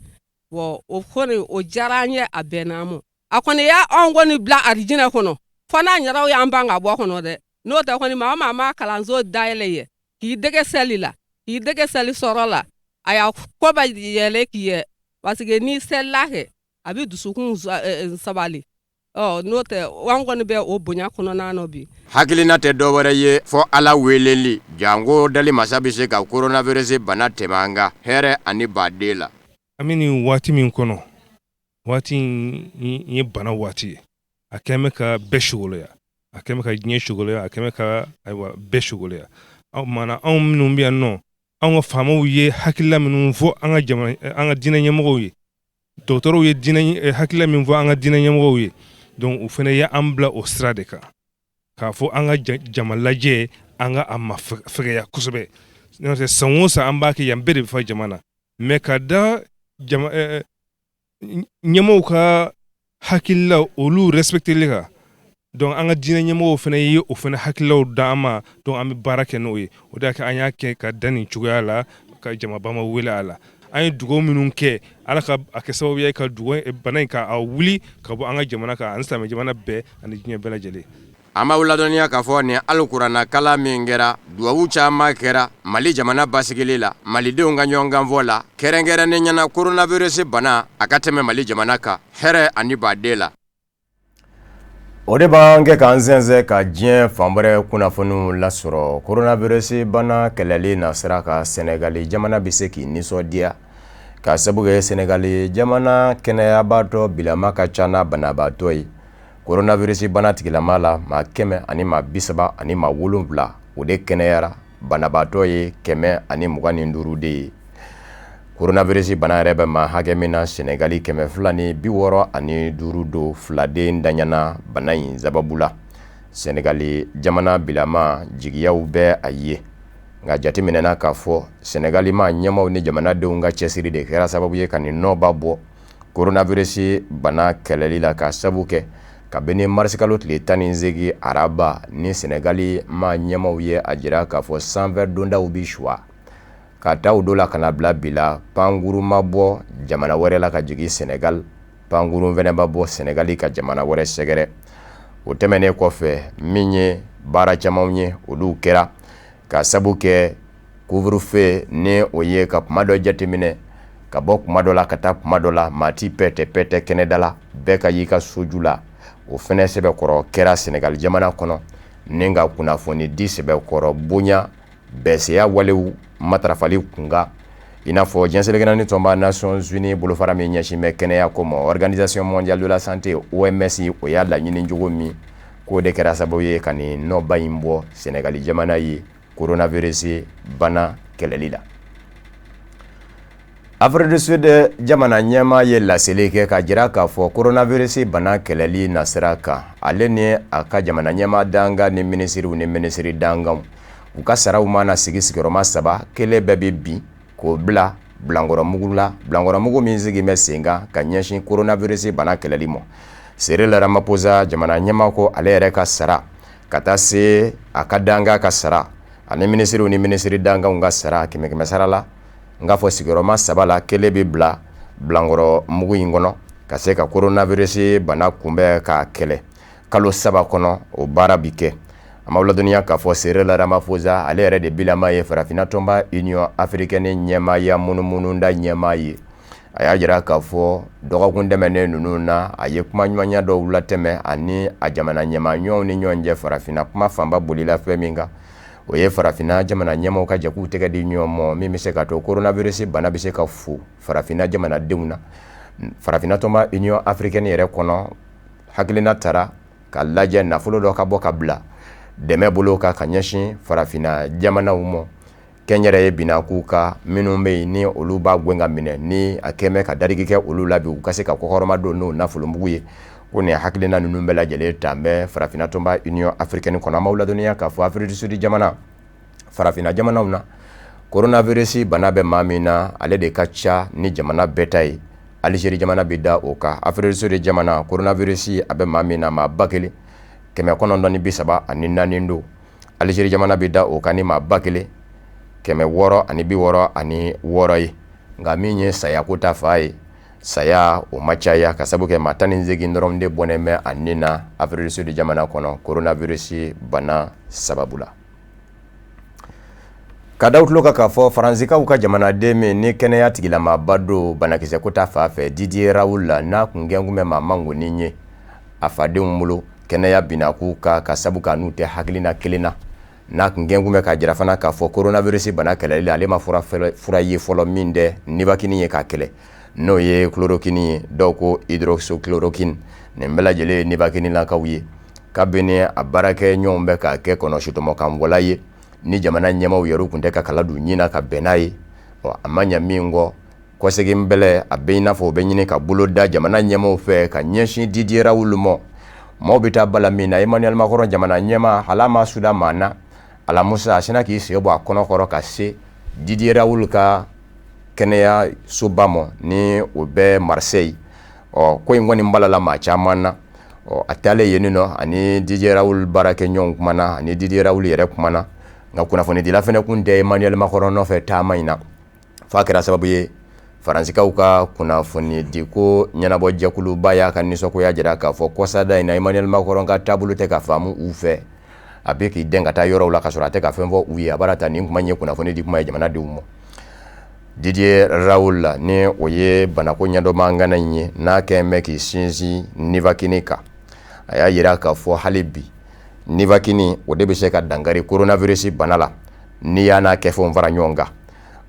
bo o koni o jaranye abenamo akoni ya on goni bla arjina kono fana nyaraw ya mbanga bo kono de no ta koni mama kalanzo daile ye ki dege selila ki dege seli sorola aya ko ba yele ki parce que ni selahe abi dusukun sabali oh note wangoni be o bunya kuno nano bi hakilina te dowore ye fo ala weleli jango dali masabise ka coronavirus bana temanga here ani badela amini wati min kono wati ye bana wati akeme ka beshugolo ya akeme ka nye shugolo ya akeme ka aywa beshugolo ya mana on minum biya no on famo ye hakilla minum fo anga jama anga dina nyamo ye docteur ye dina hakilla min fo anga dina nyamo ye donc u fene ya ambla o stradeka ka fo anga jamalaje anga amma fege ya kusube no se sanwosa ambaki yambere fa jamana me kada jama nyamo ka hakilla olu respecter lega donc anga dina nyamo fene yi o fene hakilla dama donc am barake no yi o da ka anya ke ka dani chugala ka jama bama wila ala ay dugo minun ke ala ka akesawo ye ka dugo banay ka a wuli ka bo anga jamana ka ansta me jamana be ani jinya bela jele ama wuladonia ka fo ni alqur'ana kala mingera duwawu chama kera Mali jamana basigilila Mali de unga nyonga vola kerengera ne nyana coronavirus bana akateme Mali jamana ka here ani badela ode bange kanzenze ka jien fambare kuna fonu lasoro coronavirus bana kelele na sraka Senegal jamana biseki nisodia ka sabuge Senegal jamana kenaya bato bilama ka chana bana batoi coronavirus bana tigilamala ma keme ani ma bisaba ani ma wulumla ode kenayara bana batoi keme ani mugani ndurude coronavirus bana rebe ma hagemina Senegali keme fulani biworo ani durudo fulade ndanyana bana yin zababula Senegali jamana bilama jigiyaw be aye nga jati minena ka fo Senegali ma nyamaw ni jamana de nga chesiri de kera sababu ye kan no babo coronavirus bana keleli la ka sabuke ka beni marsikalo tile tani nzegi araba ni Senegali ma nyamaw ye ajira ka fo sanver donda ubishwa ka taw dola kana bla bila panguru mabo jamana were la ka jigi Senegal panguru veneba bo Senegali ka jamana were segere o temene ko fe minye bara chamawnye odu kera ka sabuke couvre-feu ne oye ka mado jatimine ka bok madola ka tap madola mati pete kenedala beka yika sojula o fene sebe koro kera Senegal jamana kono nenga kuna foni di sebe koro bunya bɛseya walew matarafali kunga i n'a fɔ diɲɛselekɛnani tɔnba Nations Unies bolofara min ɲɛsin bɛ kɛnɛya ko ma Organisation mondiale de la santé OMS o y'a laɲini cogo min k'o de kɛra sababu ye ka nin nɔba in bɔ Senegali jamana ye coronavirus bana kɛlɛli la. Afrique du Sud jamana ɲɛma ye laseli kɛ ka jira k'a fɔ coronavirus bana kɛlɛli nasira kan ale ni a ka jamana ɲɛma danga ni minisiriw ni minisiri dangaw u ka saraw mana sigi sigiyɔrɔma 3 kelen bɛɛ bɛ bin k'o bila Blankɔrɔmugu la Blankɔrɔmugu min sigi bɛ sen kan ka ɲɛsin coronavirus bana kɛlɛli ma. Cyril Ramaphosa jamana ɲɛma ko ale yɛrɛ ka sara ka taa se a ka danga ka sara ani minisiriw ni minisiri dangaw ka sara kɛmɛ sara la nga fɔ sigiyɔrɔma 3 la kelen bɛ bila Blankɔrɔmugu in kɔnɔ ka se ka coronavirus bana kunbɛn ka kɛlɛ kalo 3 kɔnɔ o baara bi kɛ. A ma ladɔnniya k'a fɔ Cyril Ramaphosa ale yɛrɛ de bilama ye farafinna tɔnba Union Africaine ɲɛmaaya munumunu da ɲɛmaa ye. A y'a jira k'a fɔ dɔgɔkun tɛmɛnen ninnu na a ye kuma ɲuman dɔw latɛmɛ ani a jamana ɲɛmaɲɔgɔnw ni ɲɔgɔn cɛ farafinna kuma fanba bolila fɛn min kan o ye farafinna jamana ɲɛmaw ka jɛkulu tɛgɛ di ɲɔgɔn ma min bɛ se ka to coronavirus bana bɛ se ka fu farafinna jamanadenw na. Farafinna tɔnba Union Africaine yɛrɛ kɔnɔ hakilina taara ka lajɛ nafolo dɔ ka bɔ ka bila dɛmɛ bolo ka ɲɛsin farafinna jamanaw ma. Kɛnyɛrɛ ye binaku ka minnu bɛ yen ni olu b'a gɛn ka minɛ ni a kɛmɛ ka darigi kɛ olu la bi u ka se ka kɔkɔrɔma don n'o nafolomugu ye ko nin hakilina ninnu bɛɛ lajɛlen ta bɛ farafinna tɔnba Union Africaine kɔnɔ. An b'aw ladɔnniya k'a fɔ Afrique du Sud jamana farafinna jamanaw na coronavirus bana bɛ maa min na ale de ka ca ni jamana bɛɛ ta ye. Algérie jamana bɛ da o kan. Afrique du Sud jamana coronavirus a bɛ maa min na maa 1934 don. Algérie jamana bɛ da o kan ni maa 1666 ye. Nka min ye saya ko ta fa ye saya o ma caya ka sabu kɛ maa 18 dɔrɔn de bɔnnen bɛ a nin na Afrique du Sud jamana kɔnɔ coronavirus bana sababu la. Ka da u tulo kan k'a fɔ Faransikaw ka jamanaden min ni kɛnɛya tigilamaaba don banakisɛ ko ta fa fɛ Didier Raoult la n'a kun gɛn kun bɛ maa mangonin ye a fadenw bolo kɛnɛya binaku ka sabu ka n'u tɛ hakilina kelen na n'a kun gɛn kun bɛ ka jira fana k'a fɔ coronavirus bana kɛlɛli ale ma fura ye fɔlɔ min dɛ nibakini ye ka kɛlɛ n'o ye chloroquine ye dɔw ko hydroxychloroquine nin bɛɛ lajɛlen ye nibakinilakaw ye kabini a baarakɛ ɲɔgɔnw bɛ ka kɛ kɔnɔsitɔmɔkan wala ye ni jamana ɲɛmaw yɛrɛ kun tɛ ka kala don ɲina ka bɛn n'a ye a ma ɲɛ min kɔ kɔsegin bɛlɛ a bɛ i n'a fɔ o bɛ ɲini ka bolo da jamana ɲɛmaw fɛ ka ɲɛsin Didier Raoult ma maaw bɛ taa bala min na Emmanuel Macron jamana ɲɛma hala ma suda maa na Ala Musa a sina k'i sen bɔ a kɔnɔkɔrɔ ka se Didier Raoult ka kɛnɛya soba ma ni o bɛ Marseille ko in kɔni balala maa caman na a taalen yen nɔ ani Didier Raoult baarakɛ ɲɔgɔnw kumana ani Didier Raoult yɛrɛ kumana nka kunnafonidila fɛnɛ kun tɛ Emmanuel Macron nɔfɛ taama in na f'a kɛra sababu ye Faransikaw ka kunnafonidiko ɲɛnabɔ jɛkuluba y'a ka nisɔngoya jira k'a fɔ kɔsada in na Emmanuel Macron ka taabolo tɛ ka faamu u fɛ a bɛ k'i dɛn ka taa yɔrɔw la ka sɔrɔ a tɛ ka fɛn fɔ u ye a b'a ta nin kuma ye kunnafoni di kuma ye jamanadenw ma. Didier Raoult la ni o ye banako ɲɛdɔnbagana in ye n'a kɛn bɛ k'i sinsin nivakini kan a y'a jira k'a fɔ hali bi nivakini o de bɛ se ka dankari coronavirus bana la n'i y'a n'a kɛfɛnw fara ɲɔgɔn kan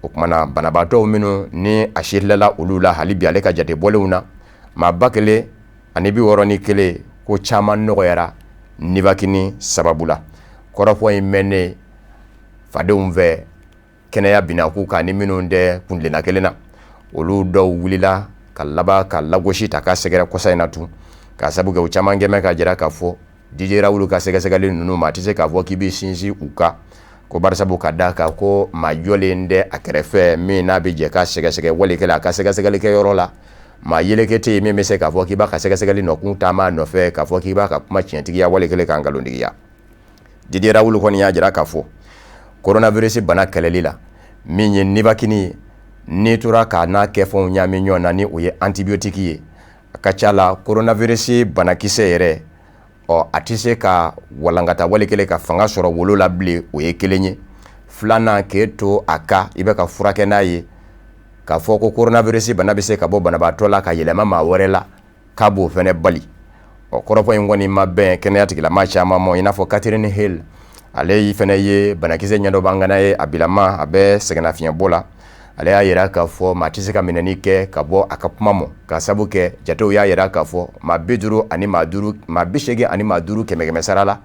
o kumana banabaatɔw minnu ni a sirilala olu la hali bi ale ka jate bɔlenw na maa 1,201 ko caman nɔgɔyara nivakini sababu la kɔrɔfɔ in mɛnnen fadenw fɛ kɛnɛya binaku kan ni minnu tɛ kuntilenna kelen na olu dɔw wulila ka laban ka lagosi ta ka sɛgɛrɛ kɔsa in na tun ka sabu kɛ u caman kɛmɛ ka jira k'a fɔ Didier Raoult ka sɛgɛsɛgɛli ninnu ma a tɛ se k'a fɔ k'i bɛ sinsin u kan ko barisabu ka d'a kan ko maa jɔlen tɛ a kɛrɛfɛ min n'a bɛ jɛ ka sɛgɛsɛgɛ walikɛla a ka sɛgɛsɛgɛli kɛyɔrɔ la maa yeleke tɛ yen min bɛ se k'a fɔ k'i b'a ka sɛgɛsɛgɛli nɔkun taama nɔfɛ k'a fɔ k'i b'a ka kuma tiɲɛtigiya walikɛla kan nkalontigiya. Didier Raoult kɔni y'a jira k'a fɔ coronavirus bana kɛlɛli la min ye nibakini ye n'i tora k'a n'a kɛfɛnw ɲami ɲɔgɔn na ni o ye antibiotique ye a ka ca la coronavirus banakisɛ yɛrɛ a tɛ se ka walankata walikɛla ka fanga sɔrɔ wolo la bilen o ye kelen ye filanan k'e to a ka i bɛ ka furakɛ n'a ye k'a fɔ ko coronavirus bana bɛ se ka bɔ banabaatɔ la ka yɛlɛma maa wɛrɛ la k'a b'o fɛnɛ bali kɔrɔfɔ in kɔni ma bɛn kɛnɛya tigilama caman ma i n'a fɔ Catherine Hill ale yi fana ye banakisɛ ɲɛdɔ bangana ye a bilama a bɛ sɛgɛnnafiɲɛbɔ la ale y'a yira k'a fɔ maa tɛ se ka minɛni kɛ ka bɔ a ka kuma mɔ ka sabu kɛ jatew y'a yira k'a fɔ maa 50 ani maa 80 ani maa 5 kɛmɛ sara la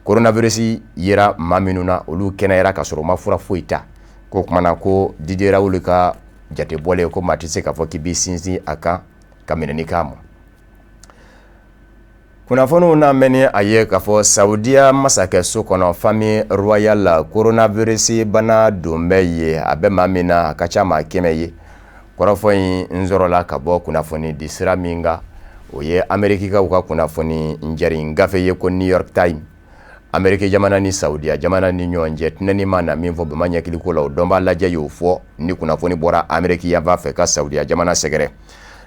coronavirus yera maa minnu na olu kɛnɛyara ka sɔrɔ u ma fura foyi ta ko kumana ko Didier Raoult ka jate bɔlen ko maa tɛ se k'a fɔ k'i b'i sinsin a kan ka minɛni k'a mɔ. Kunnafoniw na mɛni a ye k'a fɔ Saudiya masakɛso kɔnɔ famille royale la coronavirus bana don bɛ ye a bɛ maa min na a ka ca maa 100 ye kɔrɔfɔ in n sɔrɔla ka bɔ kunnafoni di sira min kan o ye Amerikikaw ka kunnafoni njɛri gafe ye ko New York Times. Ameriki jamana ni Saudiya jamana ni ɲɔgɔn cɛ tinɛni ma na min fɔ bama ɲɛkiliko la o dɔn b'a lajɛ y'o fɔ ni kunnafoni bɔra Ameriki yanfan fɛ ka Saudiya jamana sɛgɛrɛ.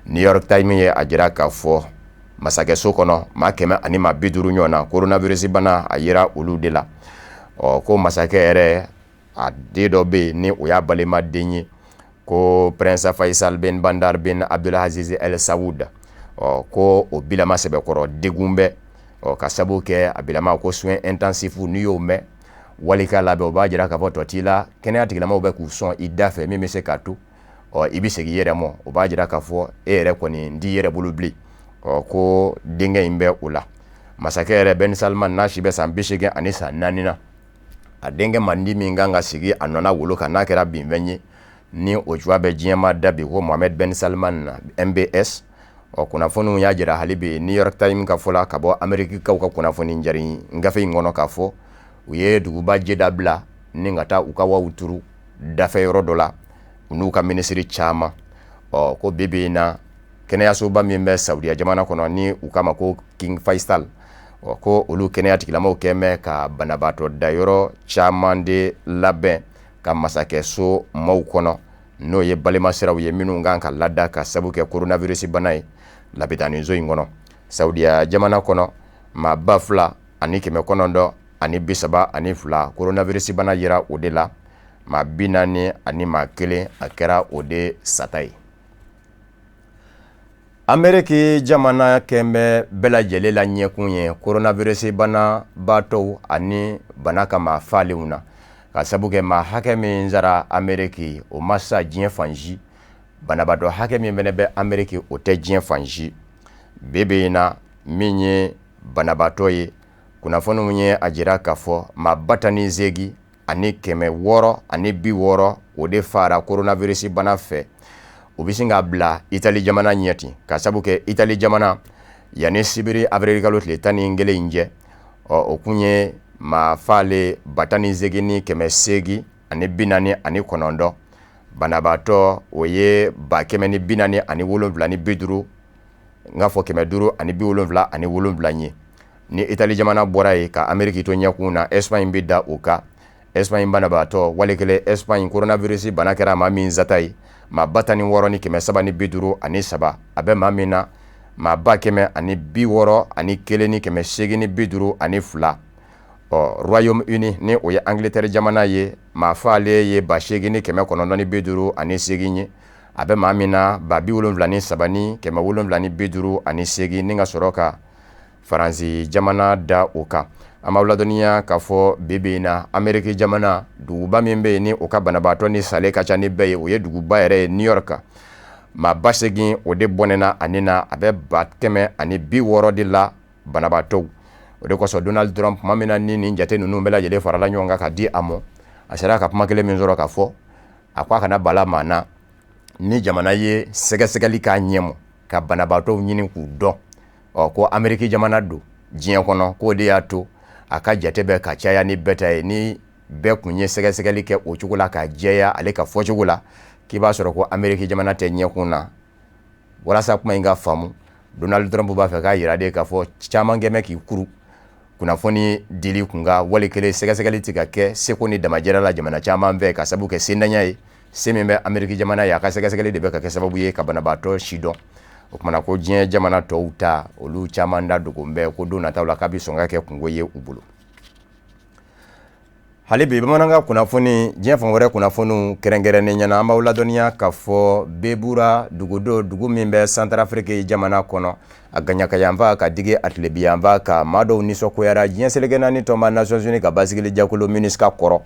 New York Times ye a jira k'a fɔ masakɛso kɔnɔ maa 100 ani maa 50 ɲɔgɔn na coronavirus bana a yira olu de la ko masakɛ yɛrɛ a den dɔ bɛ yen ni o y'a balima den ye ko Prince Faisal bin Bandar bin Abdulaziz El Saoud ko o bilama sɛbɛkɔrɔ degun bɛ ka sabu kɛ a bilama ko soins intensifs n'i y'o mɛn wali k'a labɛn o b'a jira k'a fɔ tɔ t'i la kɛnɛya tigilamaw bɛ k'u sɔn i da fɛ min bɛ se k'a to i bɛ segin i yɛrɛ mɔ o b'a jira k'a fɔ e yɛrɛ kɔni n t'i yɛrɛ bolo bilen ko denkɛ in bɛ o la masakɛ yɛrɛ Ben Salman n'a si bɛ san 80 ani san 4 na a denkɛ mandi min kan ka sigi a nɔna wolo kan n'a kɛra binfɛn ye ni o cogoya bɛ diɲɛma da bi ko Mohammed Ben Salman na MBS kunnafoniw y'a jira hali bi New York Times ka fɔ la ka bɔ Amerikikaw ka kunnafoni njɛri gafe in kɔnɔ k'a fɔ u ye duguba jeda bila ni ka taa u ka waw turu dafɛ yɔrɔ dɔ la u n'u ka minisiri caman ko bibi na kɛnɛyasoba min bɛ Saudiya jamana kɔnɔ ni u kama ko King Faisal ko olu kɛnɛya tigilamaw kɛmɛ ka banabaatɔ dayɔrɔ caman de labɛn ka masakɛso maaw kɔnɔ n'o ye balima siraw ye minnu kan ka lada ka sabu kɛ coronavirus bana ye labitanizo in kɔnɔ Saudiya jamana kɔnɔ maa 2,000 ani 900 ani 32 coronavirus bana yira o de la maa 40 ani maa 1 a kɛra o de sata ye. Ameriki jamana kɛmɛ bɛɛ lajɛlen la ɲɛkun ye coronavirus bana baatɔw ani bana ka maa falenw na ka sabu kɛ maa hakɛ min sara Ameriki o ma sa diɲɛ fansi banabaatɔ hakɛ min fɛnɛ bɛ Ameriki o tɛ diɲɛ fansi bebe na min ye banabaatɔ ye kunnafoniw ye a jira k'a fɔ maa 18 ani 600 ani 60 o de fara coronavirus bana fɛ u bɛ sin k'a bila Itali jamana ɲɛti ka sabu kɛ Itali jamana yanni sibiri avril kalo tile 11 in jɛ o kun ye maa fale 18,800 ani 49 banabaatɔ o ye 1,447 ani 50 n'a fɔ 577 ani 7 ye ni Itali jamana bɔra ye ka Ameriki to ɲɛkun na Espagne bɛ da o kan Espagne banabaatɔ walikele Espagne coronavirus bana kɛra maa min zata ye maa 16 ni 750 ani 3 a bɛ maa min na maa 100 ani 60 ani 1 ni 850 ani 2 Royaume-Uni ni o ye Angleterre jamana ye maa fale ye 8,950 ani 8 ye a bɛ maa min na 73 ni 750 ani 8 ni ka sɔrɔ ka Faransi jamana da o kan an b'aw ladɔnniya k'a fɔ bibi in na Ameriki jamana duguba min bɛ yen ni o ka banabaatɔ ni sale ka ca ni bɛɛ ye o ye duguba yɛrɛ ye New York maa 80 o de bɔnɛna ani na a bɛ 100 ani 60 de la banabaatɔw o de kosɔn Donald Trump tuma min na ni nin jate ninnu bɛɛ lajɛlen farala ɲɔgɔn kan ka di a mɔ a sera ka kuma kelen min sɔrɔ k'a fɔ a ko a kana bala maa na ni jamana ye sɛgɛsɛgɛli k'a ɲɛmɔ ka banabaatɔw ɲini k'u dɔn ko Ameriki jamana don diɲɛ kɔnɔ k'o de y'a to a ka jate bɛ ka caya ni bɛɛ ta ye ni bɛɛ kun ye sɛgɛsɛgɛli kɛ o cogo la ka jɛya ale ka fɔcogo la k'i b'a sɔrɔ ko Ameriki jamana tɛ ɲɛkun na walasa kuma in ka faamu Donald Trump b'a fɛ k'a yira de k'a fɔ caman kɛmɛ k'i kuru kunnafoni dili kun ka wali kelen sɛgɛsɛgɛli tɛ ka kɛ seko ni damajɛra la jamana caman fɛ ka sabu kɛ sendanya ye se min bɛ Ameriki jamana ye a ka sɛgɛsɛgɛli de bɛ ka kɛ sababu ye ka banabaatɔ si dɔn o kumana ko diɲɛ jamana tɔw ta olu caman da dogon bɛ ko don nataw la k'a bɛ sɔn ka kɛ kungo ye u bolo hali bi bamananga kunnafoni diɲɛ fan wɛrɛ kunnafoniw kɛrɛnkɛrɛnnen ɲɛna an b'aw ladɔnniya k'a fɔ bebura dugudo dugu min bɛ Centrafrique jamana kɔnɔ a gaɲakayanfa ka digi a tilebiyanfa ka maa dɔw nisɔngoyara diɲɛ seleke naani tɔnba Nations Unies ka basigili jɛkulu MINUSCA kɔrɔ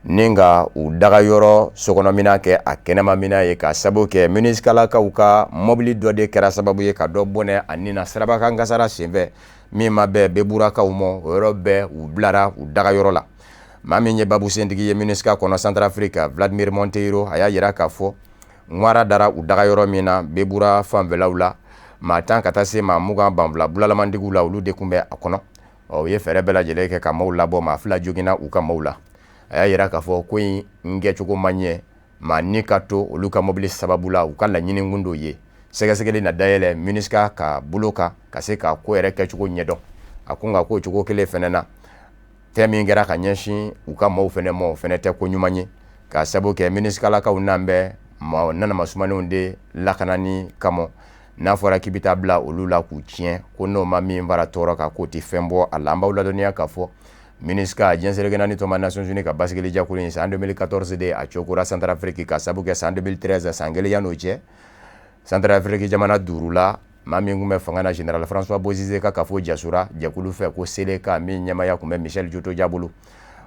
ni ka u dagayɔrɔ sokɔnɔmina kɛ a kɛnɛmamina ye ka sababu kɛ MINUSCA lakaw ka mɔbili dɔ de kɛra sababu ye ka dɔ bɔnɛ a nin na sirabakan kasara senfɛ min ma bɛɛ beburakaw mɔ o yɔrɔ bɛɛ u bilara u dagayɔrɔ la. maa min ye babu sentigi ye MINUSCA kɔnɔ Centrafrique Vladimir Monteiro a y'a yira k'a fɔ ŋwara dara u dagayɔrɔ min na bebura fanfɛlaw la maa 10 ka taa se maa 20 banfula bulalamandigiw la olu de kun bɛ a kɔnɔ u ye fɛɛrɛ bɛɛ lajɛlen kɛ ka maaw labɔ maa 2 joginna u ka maaw la a y'a yira k'a fɔ ko in kɛcogo ma ɲɛ maa ni ka to olu ka mobili sababu la u ka laɲini kun dɔ ye sɛgɛsɛgɛli na dayɛlɛ MINUSCA ka bolo kan ka se ka ko yɛrɛ kɛcogo ɲɛdɔn a ko nka ko cogo kelen fɛnɛ na fɛn min kɛra ka ɲɛsin u ka maaw fɛnɛ mɔ o fɛnɛ tɛ ko ɲuman ye ka sababu kɛ MINUSCA lakaw n'an bɛ nanamasumaniw de lakanani kama n'a fɔra k'i bɛ taa bila olu la k'u tiɲɛ ko n'o ma min fara tɔɔrɔ kan k'o tɛ fɛn bɔ a la an b'aw ladɔnniya k'a fɔ MINUSCA diɲɛ seleke naani tɔnba Nations Unies ka basigili jɛkulu in san 2014 de a cokora Centrafrique ka sababu kɛ san 2013 san kelen yan'o cɛ Centrafrique jamana 5 la maa min kun bɛ fanga na Général François Bozizé ka kafo jasura jɛkulu fɛ ko Seleka min ɲɛmaya kun bɛ Michel Djotodia bolo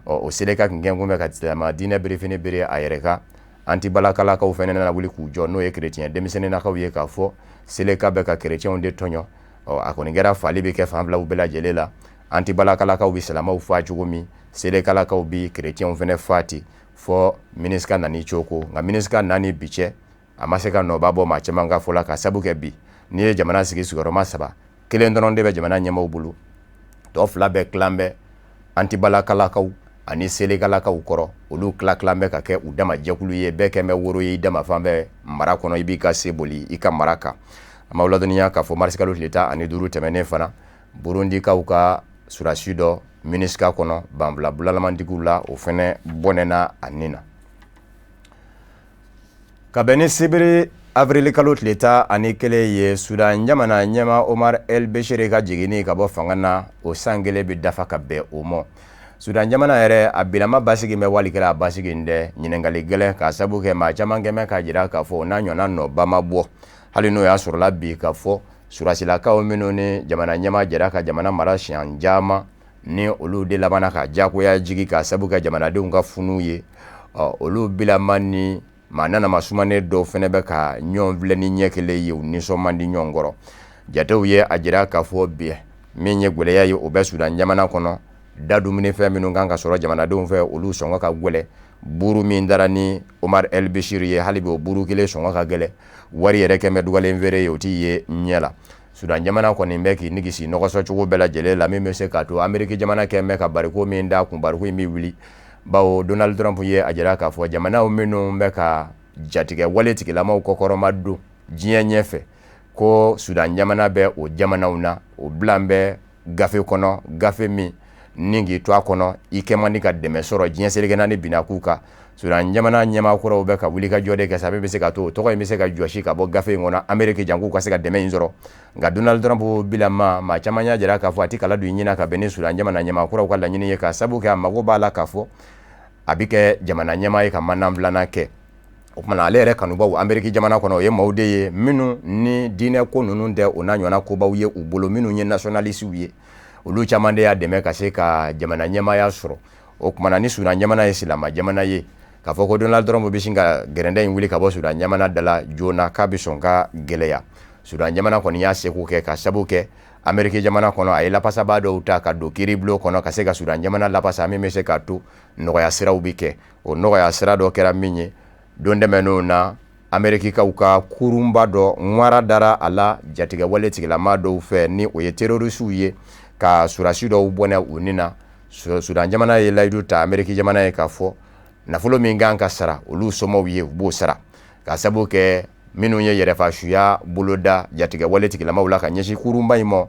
o Seleka kun kɛn kun bɛ ka silamɛ diinɛ berefini bere a yɛrɛ kan antibalakalakaw fɛnɛ nana wuli k'u jɔ n'o ye chrétien denmisɛnninnakaw ye k'a fɔ Seleka bɛ ka chrétienw de tɔɲɔ a kɔni kɛra fali bɛ kɛ fan filaw bɛɛ lajɛlen la antibalakalakaw bɛ silamɛw faa cogo min Selekalakaw bɛ chrétienw fɛnɛ faa ten fɔ MINUSCA nani coko nka MINUSCA nani bi cɛ a ma se ka nɔba bɔ maa caman ka fɔ la ka sabu kɛ bi n'i ye jamana sigi sigiyɔrɔma 3 kelen dɔrɔn de bɛ jamana ɲɛmaaw bolo tɔ 2 bɛɛ tilan bɛ antibalakalakaw ani Selekalakaw kɔrɔ olu tilan bɛ ka kɛ u dama jɛkulu ye bɛɛ kɛn bɛ woro ye i dama fan bɛɛ mara kɔnɔ i b'i ka se boli i ka mara kan an b'aw ladɔnniya k'a fɔ mars kalo tile 15 tɛmɛnen fana Burundikaw ka surasi dɔ MINUSCA kɔnɔ banfula bulalamandigiw la o fɛnɛ bɔnɛna a nin na ka bɛn ni sibiri avril kalo tile 11 ye Sudan jamana ɲɛma Omar El Bashir ka jiginni ka bɔ fanga na o san kelen bɛ dafa ka bɛn o mɔ Sudan jamana yɛrɛ a bilama basigi bɛ wali kɛra a basigi dɛ ɲininkali gɛlɛn ka sababu kɛ maa caman kɛmɛ ka jira k'a fɔ n'a ɲɔna nɔba ma bɔ hali n'o y'a sɔrɔla bi k'a fɔ surasilakaw minnu ni jamana ɲɛma jɛra ka jamana mara siɲan caman ni olu de labana ka jagoya jigi ka sababu kɛ jamanadenw ka funuw ye olu bilama ni maa nanamasumane dɔw fɛnɛ bɛ ka ɲɔgɔn filɛ ni ɲɛ kelen ye u nisɔn man di ɲɔgɔn kɔrɔ jatew ye a jira k'a fɔ bi min ye gwɛlɛya ye o bɛ Sudan jamana kɔnɔ da dumuni fɛn minnu kan ka sɔrɔ jamanadenw fɛ olu sɔngɔ ka gwɛlɛ buru min dara ni Omar El Bashir ye hali bi o buru kelen sɔngɔ ka gɛlɛ wari yɛrɛ kɛmɛ dugalen feere ye o t'i ye ɲɛ la Sudan jamana kɔni bɛ k'i nigisi nɔgɔsɔ cogo bɛɛ lajɛlen la min bɛ se k'a to Ameriki jamana kɛn bɛ ka bariko min da kun bariko in bɛ wuli bawo Donald Trump ye a jira k'a fɔ jamanaw minnu bɛ ka jatigɛ wale tigilamaw kɔkɔrɔma don diɲɛ ɲɛfɛ ko Sudan jamana bɛ o jamanaw na o bilan bɛ gafe kɔnɔ gafe min ni k'i to a kɔnɔ i kɛ man di ka dɛmɛ sɔrɔ diɲɛ seleke naani binna k'u kan Sudan jamana ɲɛmaakɔrɔw bɛ ka wuli ka jɔ de kɛ sa min bɛ se ka to o tɔgɔ in bɛ se ka jɔsi ka bɔ gafe in kɔnɔ Ameriki jan k'u ka se ka dɛmɛ in sɔrɔ nka Donald Trump bilama maa caman y'a jira k'a fɔ a ti kala don i ɲɛna ka bɛn ni Sudan jamana ɲɛmaakɔrɔw ka laɲini ye ka sabu kɛ a mago b'a la k'a fɔ a bɛ kɛ jamana ɲɛmaa ye ka mandan filanan kɛ o kumana ale yɛrɛ kanubaw Ameriki jamana kɔnɔ o ye maaw de ye minnu ni diinɛ ko ninnu tɛ o n'a ɲɔgɔnna kobaw ye u bolo minnu ye nationalisiw ye olu caman de y'a dɛmɛ ka se ka jamana ɲɛmaaya sɔrɔ o kumana ni Sudan jamana ye silama jamana ye k'a fɔ ko Donald Trump bɛ sin ka gɛrɛndɛ in wuli ka bɔ Sudan jamana dala joona k'a bɛ sɔn ka gɛlɛya Sudan jamana kɔni y'a seko kɛ ka sabu kɛ Ameriki jamana kɔnɔ a ye lapasaba dɔw ta ka don kiiribulon kɔnɔ ka se ka Sudan jamana lapasa min bɛ se k'a to nɔgɔya siraw bɛ kɛ o nɔgɔya sira dɔ kɛra min ye don dɛmɛnenw na Amerikikaw ka kurunba dɔ ŋwara dara a la jatigɛ wale tigilama dɔw fɛ ni o ye terrorisiw ye ka surasi dɔw bɔnɛ u ni na Sudan jamana ye layidu ta Ameriki jamana ye k'a fɔ nafolo min kan ka sara olu somɔw ye u b'o sara ka sabu kɛ minnu ye yɛrɛfasuya boloda jatigɛ wale tigilamaw la ka ɲɛsin kurunba in ma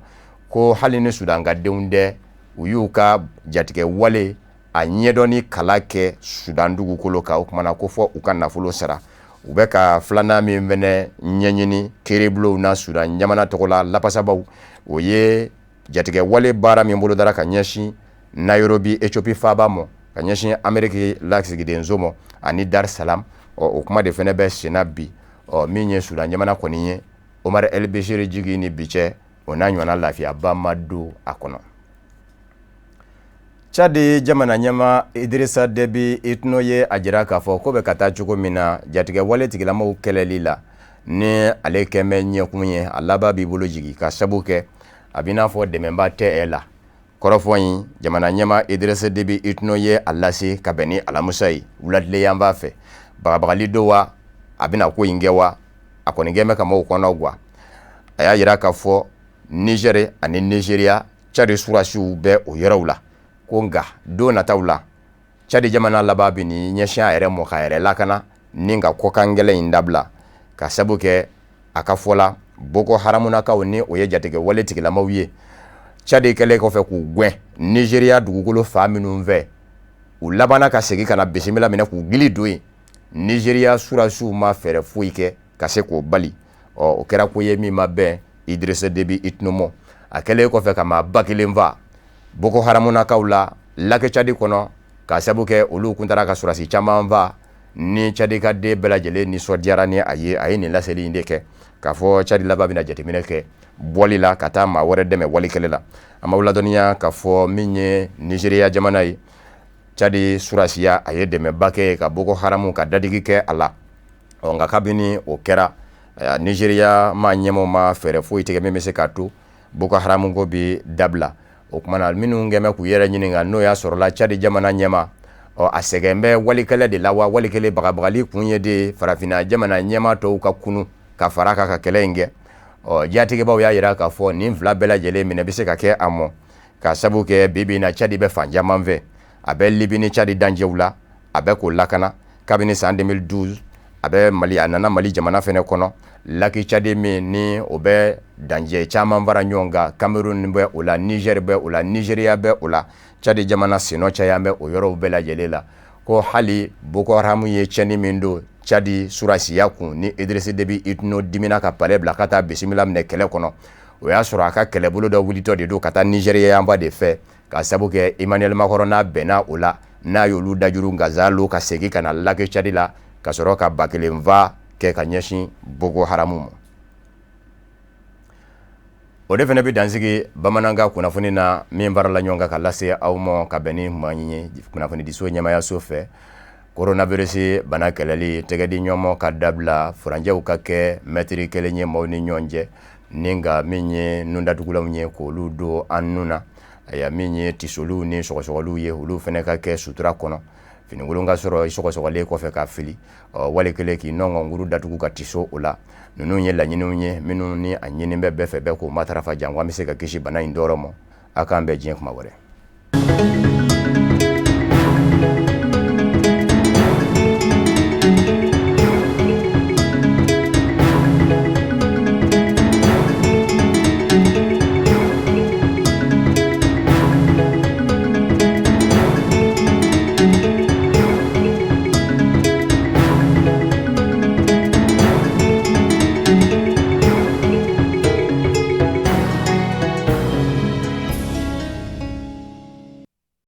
ko hali ni Sudan ka denw dɛ u y'u ka jatigɛ wale a ɲɛdɔn ni kala kɛ Sudan dugukolo kan o kumana ko fɔ u ka nafolo sara u bɛ ka filanan min fɛnɛ ɲɛɲini kiiribulonw na Sudan jamana tɔgɔ la lapasabaw o ye jatigɛ wale baara min bolodara ka ɲɛsin Nairobi Ethiopie faaba mɔ ka ɲɛsin Ameriki lasigiden zomo ani Dar Salam o kuma de fɛnɛ bɛ sena bi min ye Sudan jamana kɔni ye Omar El Bashir jigi ni bi cɛ o n'a ɲɔgɔnna lafiyaba ma don a kɔnɔ. Chadi jamana ɲɛma Idrissa Déby Itno ye a jira k'a fɔ ko bɛ ka taa cogo min na jatigɛ wale tigilamaw kɛlɛli la ni ale kɛmɛ ɲɛkun ye a laban b'i bolo jigi ka sabu kɛ a b'i n'a fɔ dɛmɛba tɛ la kɔrɔfɔ in jamana ɲɛma Idrissa Déby Itno ye a lase ka bɛn ni alamusa ye wuladilen b'a fɛ bagabagali do wa a bɛna ko in kɛ wa a kɔni kɛmɛ ka maaw kɔnɔ guwa a y'a jira k'a fɔ Niger ani Nigeria Chadi surasiw bɛ o yɔrɔw la ko nka don nataw la Chadi jamana laban bi ni ɲɛsin a yɛrɛ mɔ ka yɛrɛ lakana ni ka kɔkan gɛlɛn in dabila ka sabu kɛ a ka fɔla Boko Haramunakaw ni o ye jatigɛ wale tigilamaw ye Chadi kɛlen kɔfɛ k'u gɛn Nigeria dugukolo fa minnu fɛ u labana ka segin kana bisimila minɛ k'u gili don yen Nigeria surasiw ma fɛɛrɛ foyi kɛ ka se k'o bali o kɛra ko ye min ma bɛn Idrissa Déby Itno mɔ a kɛlen kɔfɛ ka maa ba kelen fa Boko Haramunakaw la lake Chadi kɔnɔ ka sabu kɛ olu kun taara ka surasi caman fa ni Chadi ka den bɛɛ lajɛlen nisɔndiyara ni a ye nin laseli in de kɛ k'a fɔ Chadi laban bɛna jateminɛ kɛ bɔli la ka taa maa wɛrɛ dɛmɛ walikɛlɛ la a ma ladɔnniya k'a fɔ min ye Nigeria jamana ye Chadi surasiya a ye dɛmɛba kɛ ka Boko Haramu ka dadigi kɛ a la nka kabini o kɛra Nigeria ma ɲɛmɔgɔ ma fɛɛrɛ foyi tigɛ min bɛ se k'a to Boko Haramu ko bi dabila o kumana minnu kɛmɛ k'u yɛrɛ ɲininka n'o y'a sɔrɔla Chadi jamana ɲɛma a sɛgɛn bɛ walikɛlɛ de la wa walikɛlɛ bagabagali kun ye de farafinna jamana ɲɛma tɔw ka kunu ka fara ka kɛlɛ in kɛ jatigɛbaw y'a jira k'a fɔ nin fila bɛɛ lajɛlen minɛ bɛ se ka kɛ a mɔ ka sabu kɛ bibi na Chadi bɛ fan caman fɛ a bɛ Libi ni Chadi dancɛw la a bɛ k'o lakana kabini san 2012 a nana Mali jamana fɛnɛ kɔnɔ laki Chadi min ni o bɛ dancɛ caman fara ɲɔgɔn kan Cameroun bɛ o la Niger bɛ o la Nigeria bɛ o la Chadi jamana senɔ caya bɛ o yɔrɔw bɛɛ lajɛlen la ko hali Boko Haram ye cɛni min don Chadi surasiya kun ni Idrissa Déby Itno dimina ka palais bila ka taa bisimila minɛ kɛlɛ kɔnɔ o y'a sɔrɔ a ka kɛlɛbolo dɔ wulitɔ de don ka taa Nigeria yanfa de fɛ ka sabu kɛ Emmanuel Macron n'a bɛnna o la n'a y'olu dajuru ngazalo ka segin ka na lake Chadi la ka sɔrɔ ka ba kelen fa kɛ ka ɲɛsin Boko Haramu ma o de fɛnɛ bɛ dansigi bamanankan kunnafoni na min baara la ɲɔgɔn kan ka lase aw ma ka bɛn ni maa ye kunnafoni diso ɲɛmayaso fɛ coronavirus bana kɛlɛli tɛgɛdi ɲɔgɔn ka dabila furanjɛw ka kɛ mɛtiri kelen ye maaw ni ɲɔgɔn cɛ ni nka min ye nun datugulanw ye k'olu don an nun na min ye tisoluw ni sɔgɔsɔgɔliw ye olu fɛnɛ ka kɛ sutura kɔnɔ finikolon ka sɔrɔ sɔgɔsɔgɔlen kɔfɛ ka fili wali kelen k'i nɔngɔnkuru datugu ka tiso o la ninnu ye laɲiniw ye minnu ni a ɲini bɛɛ fɛ bɛɛ k'o matarafa jan ko an bɛ se ka kisi bana in dɔrɔn ma a k'an bɛɛ diɲɛ kuma wɛrɛ